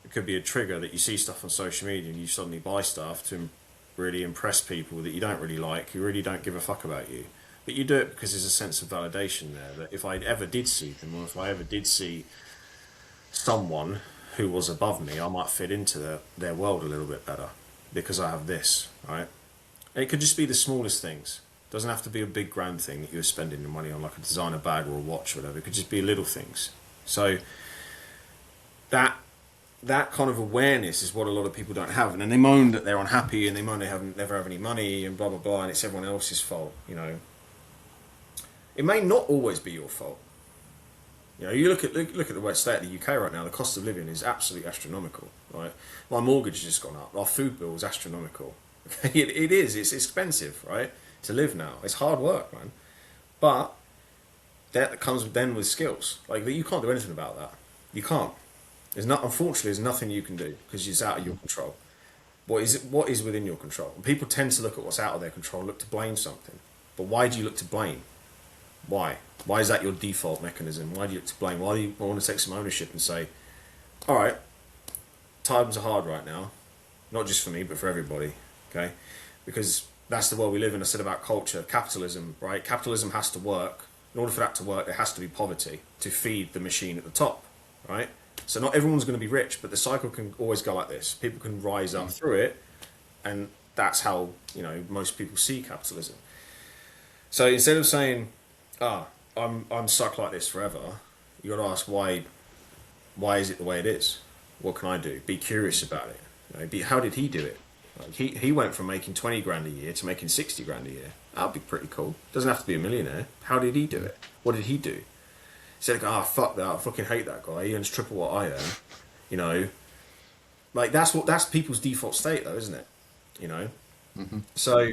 It could be a trigger that you see stuff on social media and you suddenly buy stuff to really impress people that you don't really like, who really don't give a fuck about you. But you do it because there's a sense of validation there, that if I ever did see them, or if I ever did see someone who was above me, I might fit into their world a little bit better because I have this, right? And it could just be the smallest things. It doesn't have to be a big grand thing that you're spending your money on, like a designer bag or a watch or whatever. It could just be little things. So that kind of awareness is what a lot of people don't have. And then they moan that they're unhappy, and they moan they never have any money, and blah, blah, blah, and it's everyone else's fault, you know. It may not always be your fault. You know, you look at the state of the UK right now. The cost of living is absolutely astronomical, right? My mortgage has just gone up. Our food bill is astronomical. It is. It's expensive, right, to live now. It's hard work, man. But that comes then with skills. Like, you can't do anything about that. You can't. Unfortunately, there's nothing you can do because it's out of your control. What is within your control? And people tend to look at what's out of their control, look to blame something. But why do you look to blame? Why? Why is that your default mechanism? Why do you look to blame? Why do you want to take some ownership and say, all right, times are hard right now, not just for me, but for everybody, okay? Because that's the world we live in. I said about culture, capitalism, right? Capitalism has to work. In order for that to work, there has to be poverty to feed the machine at the top, right? So not everyone's going to be rich, but the cycle can always go like this. People can rise up through it, and that's how, you know, most people see capitalism. So instead of saying, I'm stuck like this forever, you got to ask why is it the way it is? What can I do? Be curious about it. You know, how did he do it? Like he went from making 20 grand a year to making 60 grand a year. That'd be pretty cool. Doesn't have to be a millionaire. How did he do it? What did he do? He said, fuck that, I fucking hate that guy. He earns triple what I earn. You know, like that's people's default state though, isn't it? You know? Mm-hmm. So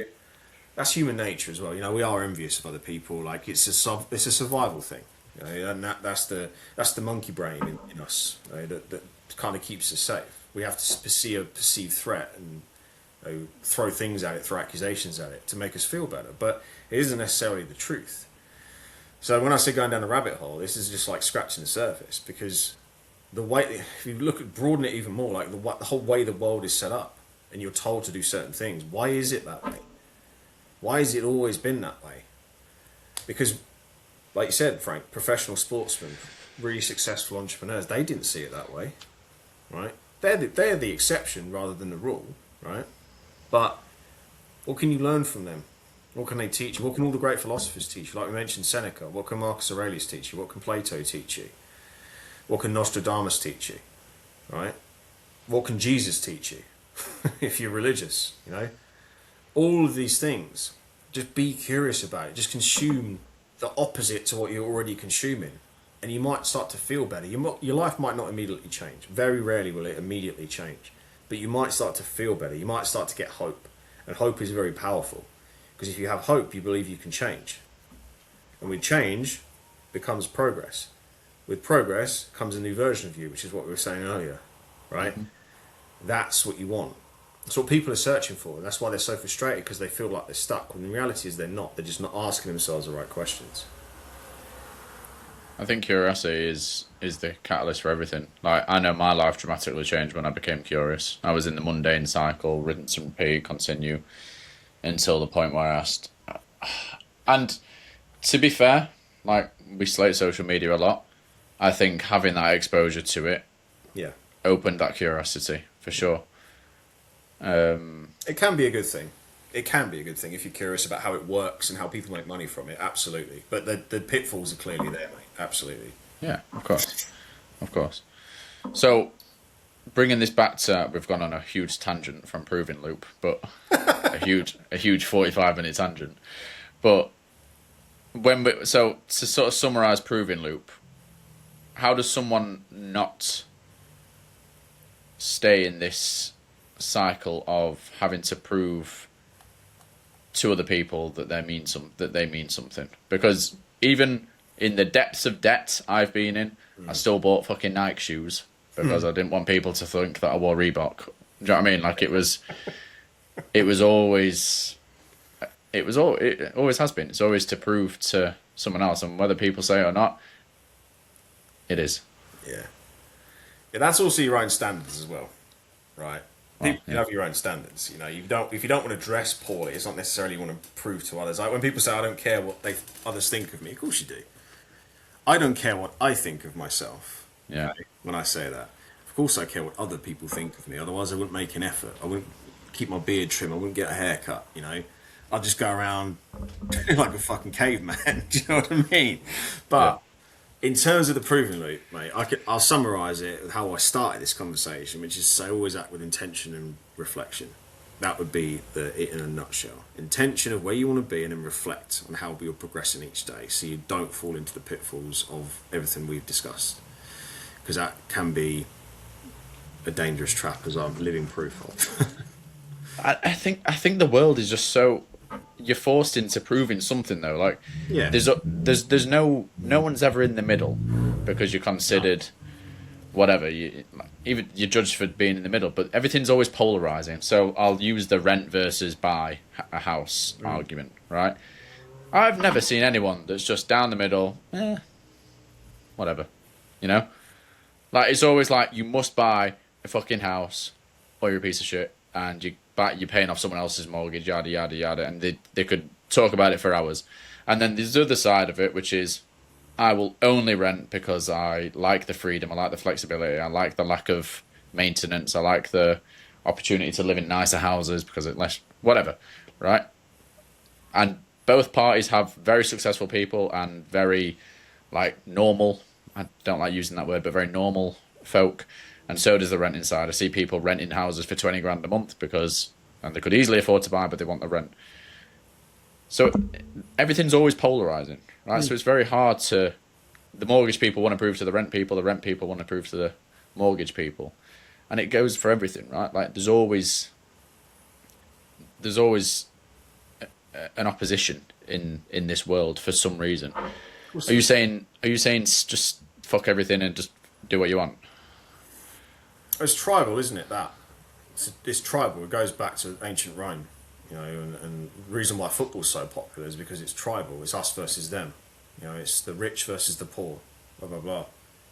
that's human nature as well. You know, we are envious of other people. Like it's a survival thing. You know, and that's the monkey brain in us, you know, that kind of keeps us safe. We have to see a perceived threat and throw things at it, throw accusations at it to make us feel better. But it isn't necessarily the truth. So when I say going down the rabbit hole, this is just like scratching the surface, because the way, if you look at broaden it even more, like the whole way the world is set up, and you're told to do certain things, why is it that way? Why has it always been that way? Because, like you said, Frank, professional sportsmen, really successful entrepreneurs, they didn't see it that way, right? They're the exception rather than the rule, right? But what can you learn from them? What can they teach you? What can all the great philosophers teach you? Like we mentioned Seneca. What can Marcus Aurelius teach you? What can Plato teach you? What can Nostradamus teach you? Right? What can Jesus teach you? If you're religious, you know? All of these things. Just be curious about it. Just consume the opposite to what you're already consuming. And you might start to feel better. Your life might not immediately change. Very rarely will it immediately change. But you might start to feel better. You might start to get hope. And hope is very powerful. Because if you have hope, you believe you can change. And with change becomes progress. With progress comes a new version of you, which is what we were saying earlier, right? Mm-hmm. That's what you want. That's what people are searching for. And that's why they're so frustrated, because they feel like they're stuck. When the reality is they're not. They're just not asking themselves the right questions. I think curiosity is the catalyst for everything. Like, I know my life dramatically changed when I became curious. I was in the mundane cycle, rinse and repeat, continue, until the point where I asked. And to be fair, like, we slate social media a lot. I think having that exposure to it, opened that curiosity for sure. It can be a good thing. It can be a good thing if you're curious about how it works and how people make money from it. Absolutely, but the pitfalls are clearly there, mate. Absolutely. Yeah, of course. So, bringing this back to, we've gone on a huge tangent from Proving Loop, but a huge 45-minute tangent. But so to sort of summarize Proving Loop, how does someone not stay in this cycle of having to prove to other people that they mean something? Because even in the depths of debt I've been in, I still bought fucking Nike shoes because I didn't want people to think that I wore Reebok. Do you know what I mean? Like, it always has been. It's always to prove to someone else, and whether people say it or not, it is. Yeah, that's also your own standards as well, right? You have your own standards. You know, if you don't want to dress poorly, it's not necessarily you want to prove to others. Like when people say, "I don't care what others think of me," of course you do. I don't care what I think of myself. Yeah. Okay? When I say that, of course I care what other people think of me. Otherwise, I wouldn't make an effort. I wouldn't keep my beard trim. I wouldn't get a haircut. You know, I'd just go around like a fucking caveman. Do you know what I mean? But in terms of the Proving Loop, mate, I'll summarise it with how I started this conversation, which is to say always act with intention and reflection. That would be it in a nutshell. Intention of where you want to be, and then reflect on how you're progressing each day, so you don't fall into the pitfalls of everything we've discussed. Because that can be a dangerous trap, as I'm living proof of. I think the world is just so, you're forced into proving something though. Like, there's no one's ever in the middle, because you're considered whatever. Even you're judged for being in the middle, but everything's always polarizing. So I'll use the rent versus buy a house argument, right? I've never seen anyone that's just down the middle, whatever, you know? Like, it's always like, you must buy a fucking house or you're a piece of shit, and you're paying off someone else's mortgage, yada, yada, yada, and they could talk about it for hours. And then there's the other side of it, which is, I will only rent because I like the freedom, I like the flexibility, I like the lack of maintenance, I like the opportunity to live in nicer houses because it's less, whatever, right? And both parties have very successful people and very, like, normal, I don't like using that word, but very normal folk. And so does the renting side. I see people renting houses for 20 grand a month and they could easily afford to buy, but they want the rent. So everything's always polarizing, right? So it's very hard the mortgage people want to prove to the rent people want to prove to the mortgage people. And it goes for everything, right? Like, there's always an opposition in this world for some reason. Are you saying just fuck everything and just do what you want? It's tribal, isn't it? It's tribal. It goes back to ancient Rome, you know, and the reason why football's so popular is because it's tribal. It's us versus them. You know, it's the rich versus the poor. Blah blah blah.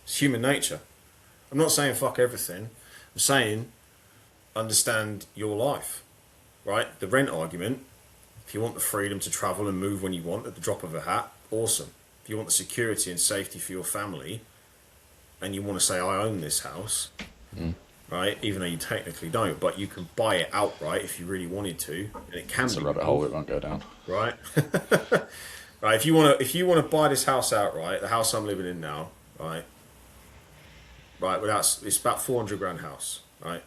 It's human nature. I'm not saying fuck everything. I'm saying understand your life, right? The rent argument. If you want the freedom to travel and move when you want at the drop of a hat, awesome. If you want the security and safety for your family, and you want to say I own this house. Right, even though you technically don't, but you can buy it outright if you really wanted to, and it can It's be a rabbit hole it won't go down. right. Right, if you want to buy this house outright, the house I'm living in now, right, without it's about 400 grand house, right.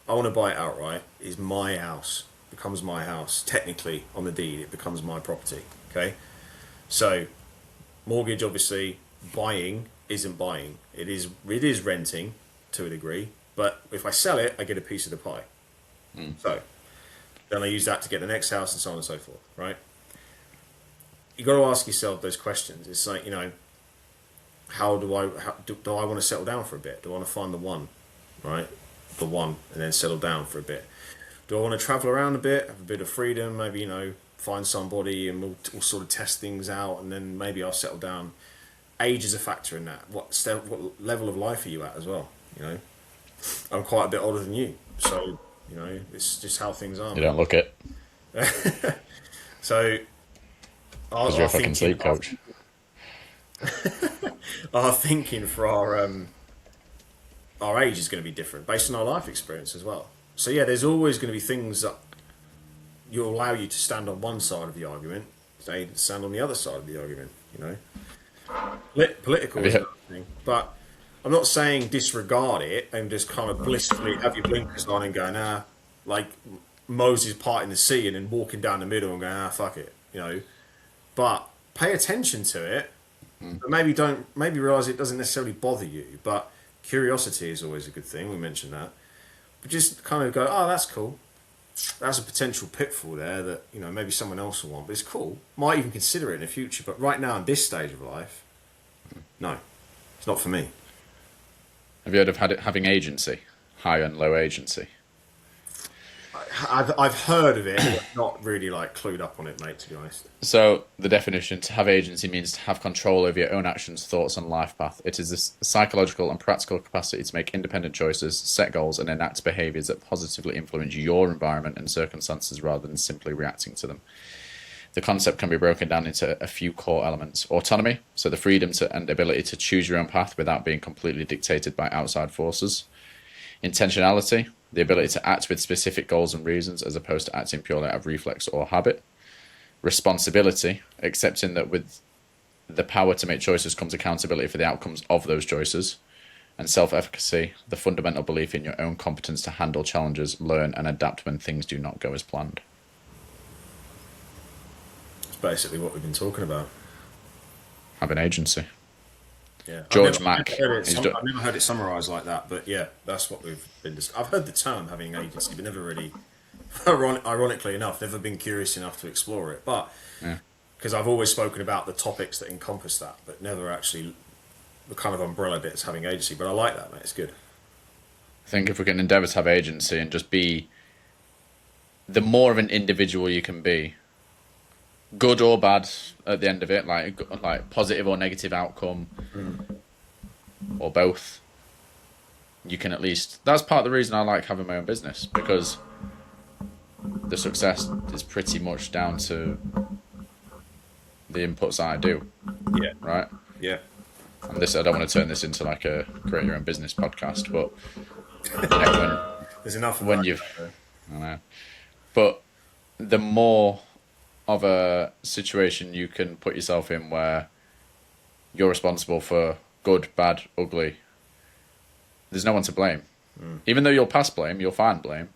I want to buy it outright. Is my house, becomes my house. Technically, on the deed, it becomes my property. Okay, so mortgage, obviously, buying isn't buying. It is renting to a degree. But if I sell it, I get a piece of the pie. So then I use that to get the next house and so on and so forth, right? You got to ask yourself those questions. It's like, you know, do I want to settle down for a bit? Do I want to find the one, right? The one, and then settle down for a bit. Do I want to travel around a bit, have a bit of freedom, maybe, you know, find somebody and we'll sort of test things out, and then maybe I'll settle down. Age is a factor in that. What level of life are you at as well, you know? I'm quite a bit older than you, so you know it's just how things are. You don't look it. So, Because you're a fucking sleep coach. Our thinking for our age is going to be different based on our life experience as well. So yeah, there's always going to be things that will allow you to stand on one side of the argument, stand on the other side of the argument. You know, political is another thing, but. I'm not saying disregard it and just kind of blissfully have your blinkers on and go, nah, like Moses parting the sea and then walking down the middle and going, ah, fuck it, you know. But pay attention to it, but maybe realise it doesn't necessarily bother you. But curiosity is always a good thing. We mentioned that. But just kind of go, oh, that's cool. That's a potential pitfall there that, you know, maybe someone else will want, but it's cool. Might even consider it in the future. But right now, in this stage of life, no, it's not for me. Have you heard of having agency? High and low agency? I've heard of it, but not really like clued up on it, mate, to be honest. So the definition to have agency means to have control over your own actions, thoughts, and life path. It is a psychological and practical capacity to make independent choices, set goals, and enact behaviours that positively influence your environment and circumstances rather than simply reacting to them. The concept can be broken down into a few core elements. Autonomy, so the freedom and ability to choose your own path without being completely dictated by outside forces. Intentionality, the ability to act with specific goals and reasons as opposed to acting purely out of reflex or habit. Responsibility, accepting that with the power to make choices comes accountability for the outcomes of those choices. And self-efficacy, the fundamental belief in your own competence to handle challenges, learn and adapt when things do not go as planned. Basically what we've been talking about. Having agency. Yeah, George I've Mack. I've never heard it summarised like that, but yeah, that's what we've been. I've heard the term having agency, but never really, ironically enough, never been curious enough to explore it. But because I've always spoken about the topics that encompass that, but never actually the kind of umbrella bit as having agency. But I like that, mate. It's good. I think if we can endeavour to have agency and just be the more of an individual you can be, good or bad at the end of it, like positive or negative outcome, or both, you can at least. That's part of the reason I like having my own business, because the success is pretty much down to the inputs that I do. Yeah. Right. Yeah. And I don't want to turn this into like a create your own business podcast, but there's enough when you've, I know, but the more of a situation you can put yourself in where you're responsible for good, bad, ugly, there's no one to blame. Even though you'll pass blame, you'll find blame.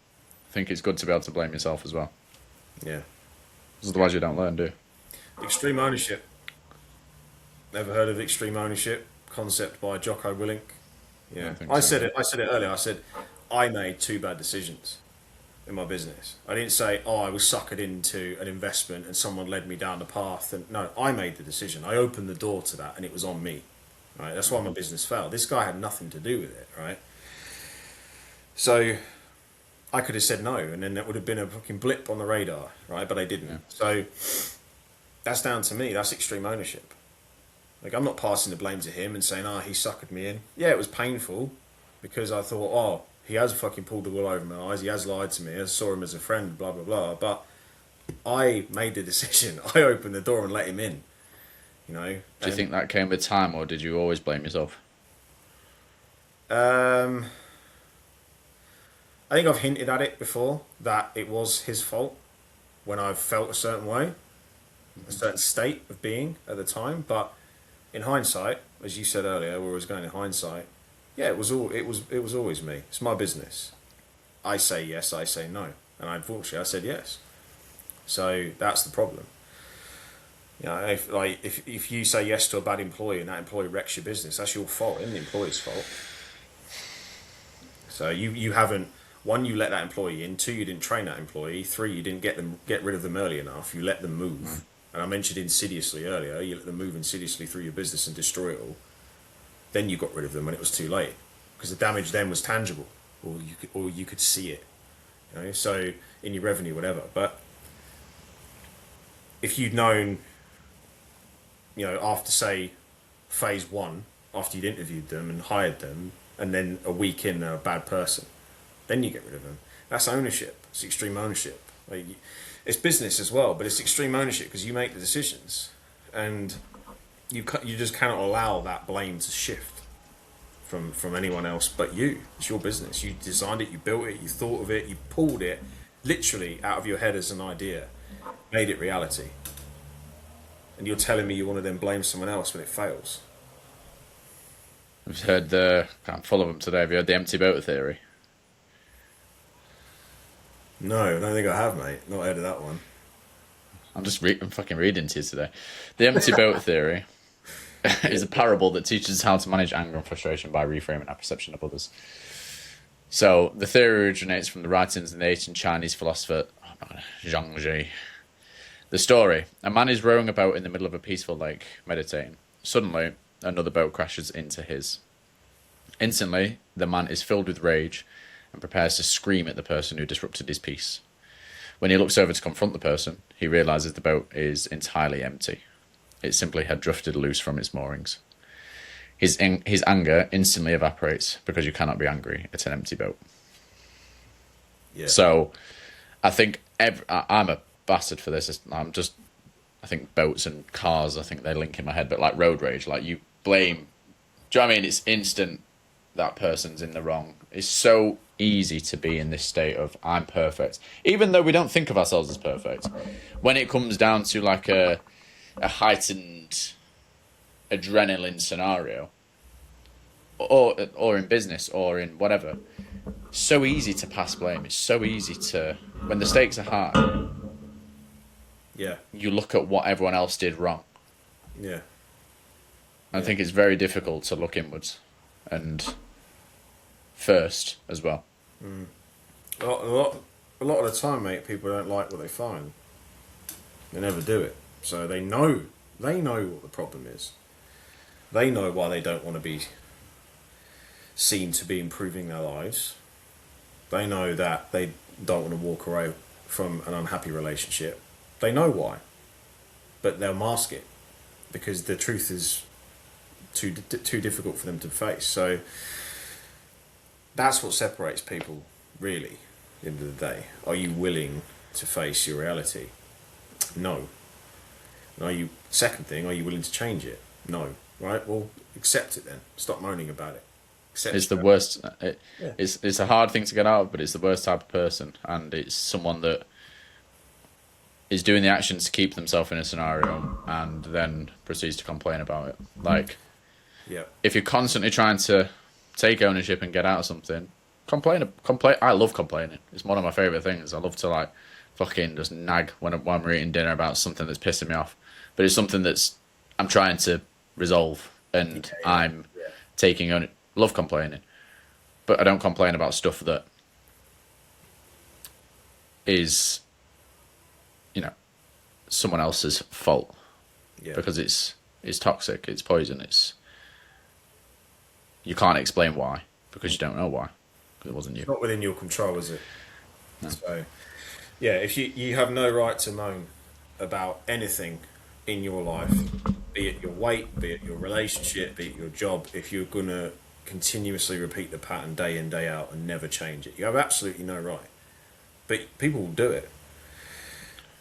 I think it's good to be able to blame yourself as well. Yeah. Because otherwise you don't learn, do you? Extreme ownership. Never heard of extreme ownership concept by Jocko Willink? Yeah. I said it earlier. I said I made 2 bad decisions in my business. I didn't say, oh, I was suckered into an investment and someone led me down the path. And no, I made the decision. I opened the door to that and it was on me. Right? That's why my business failed. This guy had nothing to do with it, right? So I could have said no, and then that would have been a fucking blip on the radar, right? But I didn't. Yeah. So that's down to me. That's extreme ownership. Like, I'm not passing the blame to him and saying, he suckered me in. Yeah, it was painful because I thought, he has fucking pulled the wool over my eyes. He has lied to me. I saw him as a friend, blah, blah, blah. But I made the decision. I opened the door and let him in. You know. Do you think that came with time, or did you always blame yourself? I think I've hinted at it before, that it was his fault when I've felt a certain way, a certain state of being at the time. But in hindsight, as you said earlier, where I was going in hindsight, yeah, it was always me. It's my business. I say yes, I say no, and unfortunately, I said yes. So that's the problem. You know, if you say yes to a bad employee and that employee wrecks your business, that's your fault, isn't the employee's fault. So you haven't, one, you let that employee in. Two, you didn't train that employee. Three, you didn't get rid of them early enough. You let them move. And I mentioned insidiously earlier. You let them move insidiously through your business and destroy it all. Then you got rid of them when it was too late, because the damage then was tangible, or you could see it. You know, so in your revenue, whatever. But if you'd known, you know, after say phase one, after you'd interviewed them and hired them, and then a week in they're a bad person, then you get rid of them. That's ownership. It's extreme ownership. Like, it's business as well, but it's extreme ownership because you make the decisions, and you just cannot allow that blame to shift from anyone else but you. It's your business. You designed it, you built it, you thought of it, you pulled it literally out of your head as an idea, made it reality. And you're telling me you want to then blame someone else when it fails. I've heard I'm full of them today. Have you heard the empty boat theory? No, I don't think I have, mate. Not heard of that one. I'm fucking reading to you today. The empty boat theory is a parable that teaches us how to manage anger and frustration by reframing our perception of others. So the theory originates from the writings of the ancient Chinese philosopher Zhangzi. The story: a man is rowing a boat in the middle of a peaceful lake, meditating. Suddenly, another boat crashes into his. Instantly, the man is filled with rage and prepares to scream at the person who disrupted his peace. When he looks over to confront the person, he realizes the boat is entirely empty. It simply had drifted loose from its moorings. His anger instantly evaporates because you cannot be angry at an empty boat. Yeah. So, I think I'm a bastard for this. I think boats and cars, I think they link in my head, but like road rage, like you blame. Do you know what I mean? It's instant. That person's in the wrong. It's so easy to be in this state of I'm perfect, even though we don't think of ourselves as perfect. When it comes down to like a heightened adrenaline scenario, or in business or in whatever, so easy to pass blame. It's so easy to, when the stakes are high, yeah, you look at what everyone else did wrong. Yeah. I think it's very difficult to look inwards and first as well. A lot of the time, mate, people don't like what they find. They never do it. So they know what the problem is. They know why they don't want to be seen to be improving their lives. They know that they don't want to walk away from an unhappy relationship. They know why. But they'll mask it because the truth is too difficult for them to face. So that's what separates people, really, at the end of the day. Are you willing to face your reality? No. And second thing, are you willing to change it? No. Right? Well, accept it then. Stop moaning about it. It's the worst. It's a hard thing to get out of, but it's the worst type of person, and it's someone that is doing the actions to keep themselves in a scenario and then proceeds to complain about it. Like, if you're constantly trying to take ownership and get out of something, complain. I love complaining. It's one of my favorite things. I love to like fucking just nag when we're eating dinner about something that's pissing me off, but it's something that's I'm trying to resolve, and I'm taking on it. Love complaining, but I don't complain about stuff that is, someone else's fault, because it's toxic, it's poison, you can't explain why because you don't know why. 'cause it wasn't you. It's not within your control, is it? So, yeah, if you have no right to moan about anything in your life, be it your weight, be it your relationship, be it your job, if you're gonna continuously repeat the pattern day in, day out and never change it, you have absolutely no right. But people will do it.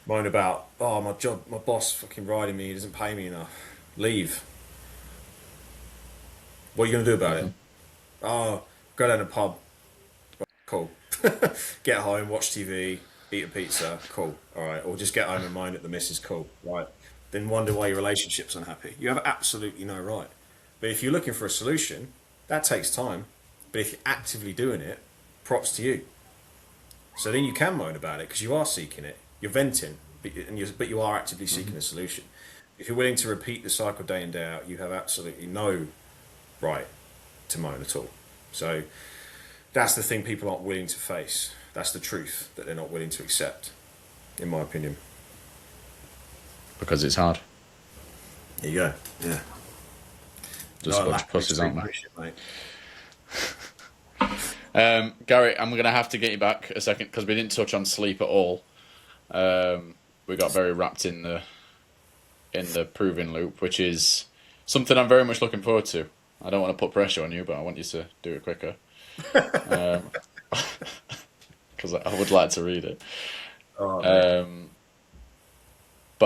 Moan about, oh, my job, my boss fucking riding me, he doesn't pay me enough. Leave. What are you gonna do about it? Oh, go down to the pub. Cool. Get home, watch TV, eat a pizza. Cool. All right. Or just get home and moan at the missus. Cool. Right. Then wonder why your relationship's unhappy. You have absolutely no right. But if you're looking for a solution, that takes time. But if you're actively doing it, props to you. So then you can moan about it because you are seeking it. You're venting, but you are actively seeking a solution. If you're willing to repeat the cycle day in, day out, you have absolutely no right to moan at all. So that's the thing people aren't willing to face. That's the truth that they're not willing to accept, in my opinion. Because it's hard. There you go. Yeah. Just a bunch of pussies, aren't we? Gary, I'm going to have to get you back a second because we didn't touch on sleep at all. We got very wrapped in the proving loop, which is something I'm very much looking forward to. I don't want to put pressure on you, but I want you to do it quicker. Because I would like to read it. But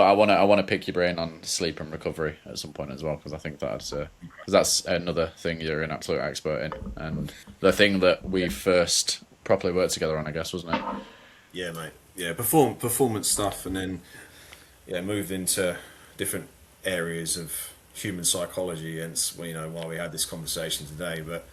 I want to pick your brain on sleep and recovery at some point as well, because I think that's another thing you're an absolute expert in, and the thing that we first properly worked together on, I guess, wasn't it? Yeah, mate. Yeah, performance stuff, and then moved into different areas of human psychology, and why we had this conversation today. But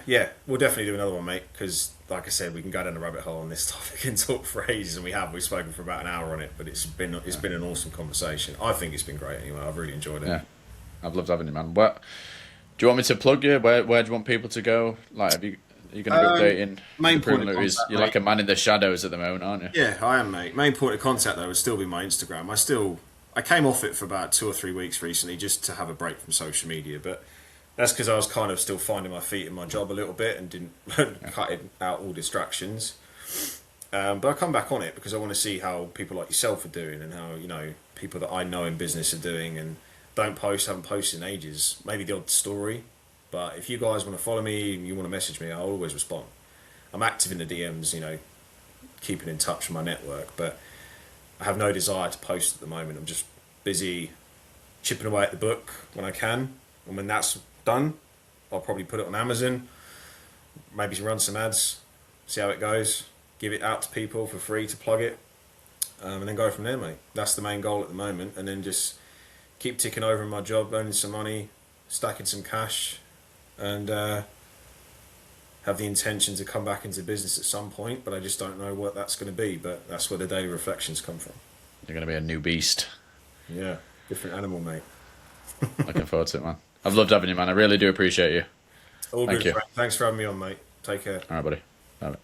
yeah, we'll definitely do another one, mate, because like I said, we can go down the rabbit hole on this topic and talk for ages, and we've spoken for about an hour on it, but it's been an awesome conversation. I think it's been great anyway. I've really enjoyed it. Yeah, I've loved having you, man. What do you want me to plug you? Where do you want people to go? Like, are you going to be updating? Main point of contact, you're like a man in the shadows at the moment, aren't you? Yeah, I am, mate. Main point of contact though would still be my Instagram. I came off it for about 2 or 3 weeks recently just to have a break from social media, but that's because I was kind of still finding my feet in my job a little bit and didn't cut out all distractions. But I come back on it because I want to see how people like yourself are doing, and how people that I know in business are doing, and haven't posted in ages. Maybe the odd story, but if you guys want to follow me and you want to message me, I'll always respond. I'm active in the DMs, keeping in touch with my network, but I have no desire to post at the moment. I'm just busy chipping away at the book when I can, and when that's done, I'll probably put it on Amazon, maybe run some ads, see how it goes, give it out to people for free to plug it, and then go from there, mate. That's the main goal at the moment, and then just keep ticking over in my job, earning some money, stacking some cash, and have the intention to come back into business at some point, but I just don't know what that's going to be. But that's where the daily reflections come from. You're going to be a new beast. Yeah, different animal, mate. Looking forward to it, man. I've loved having you, man. I really do appreciate you. All Thank good. you. Thanks for having me on, mate. Take care. All right, buddy. Bye.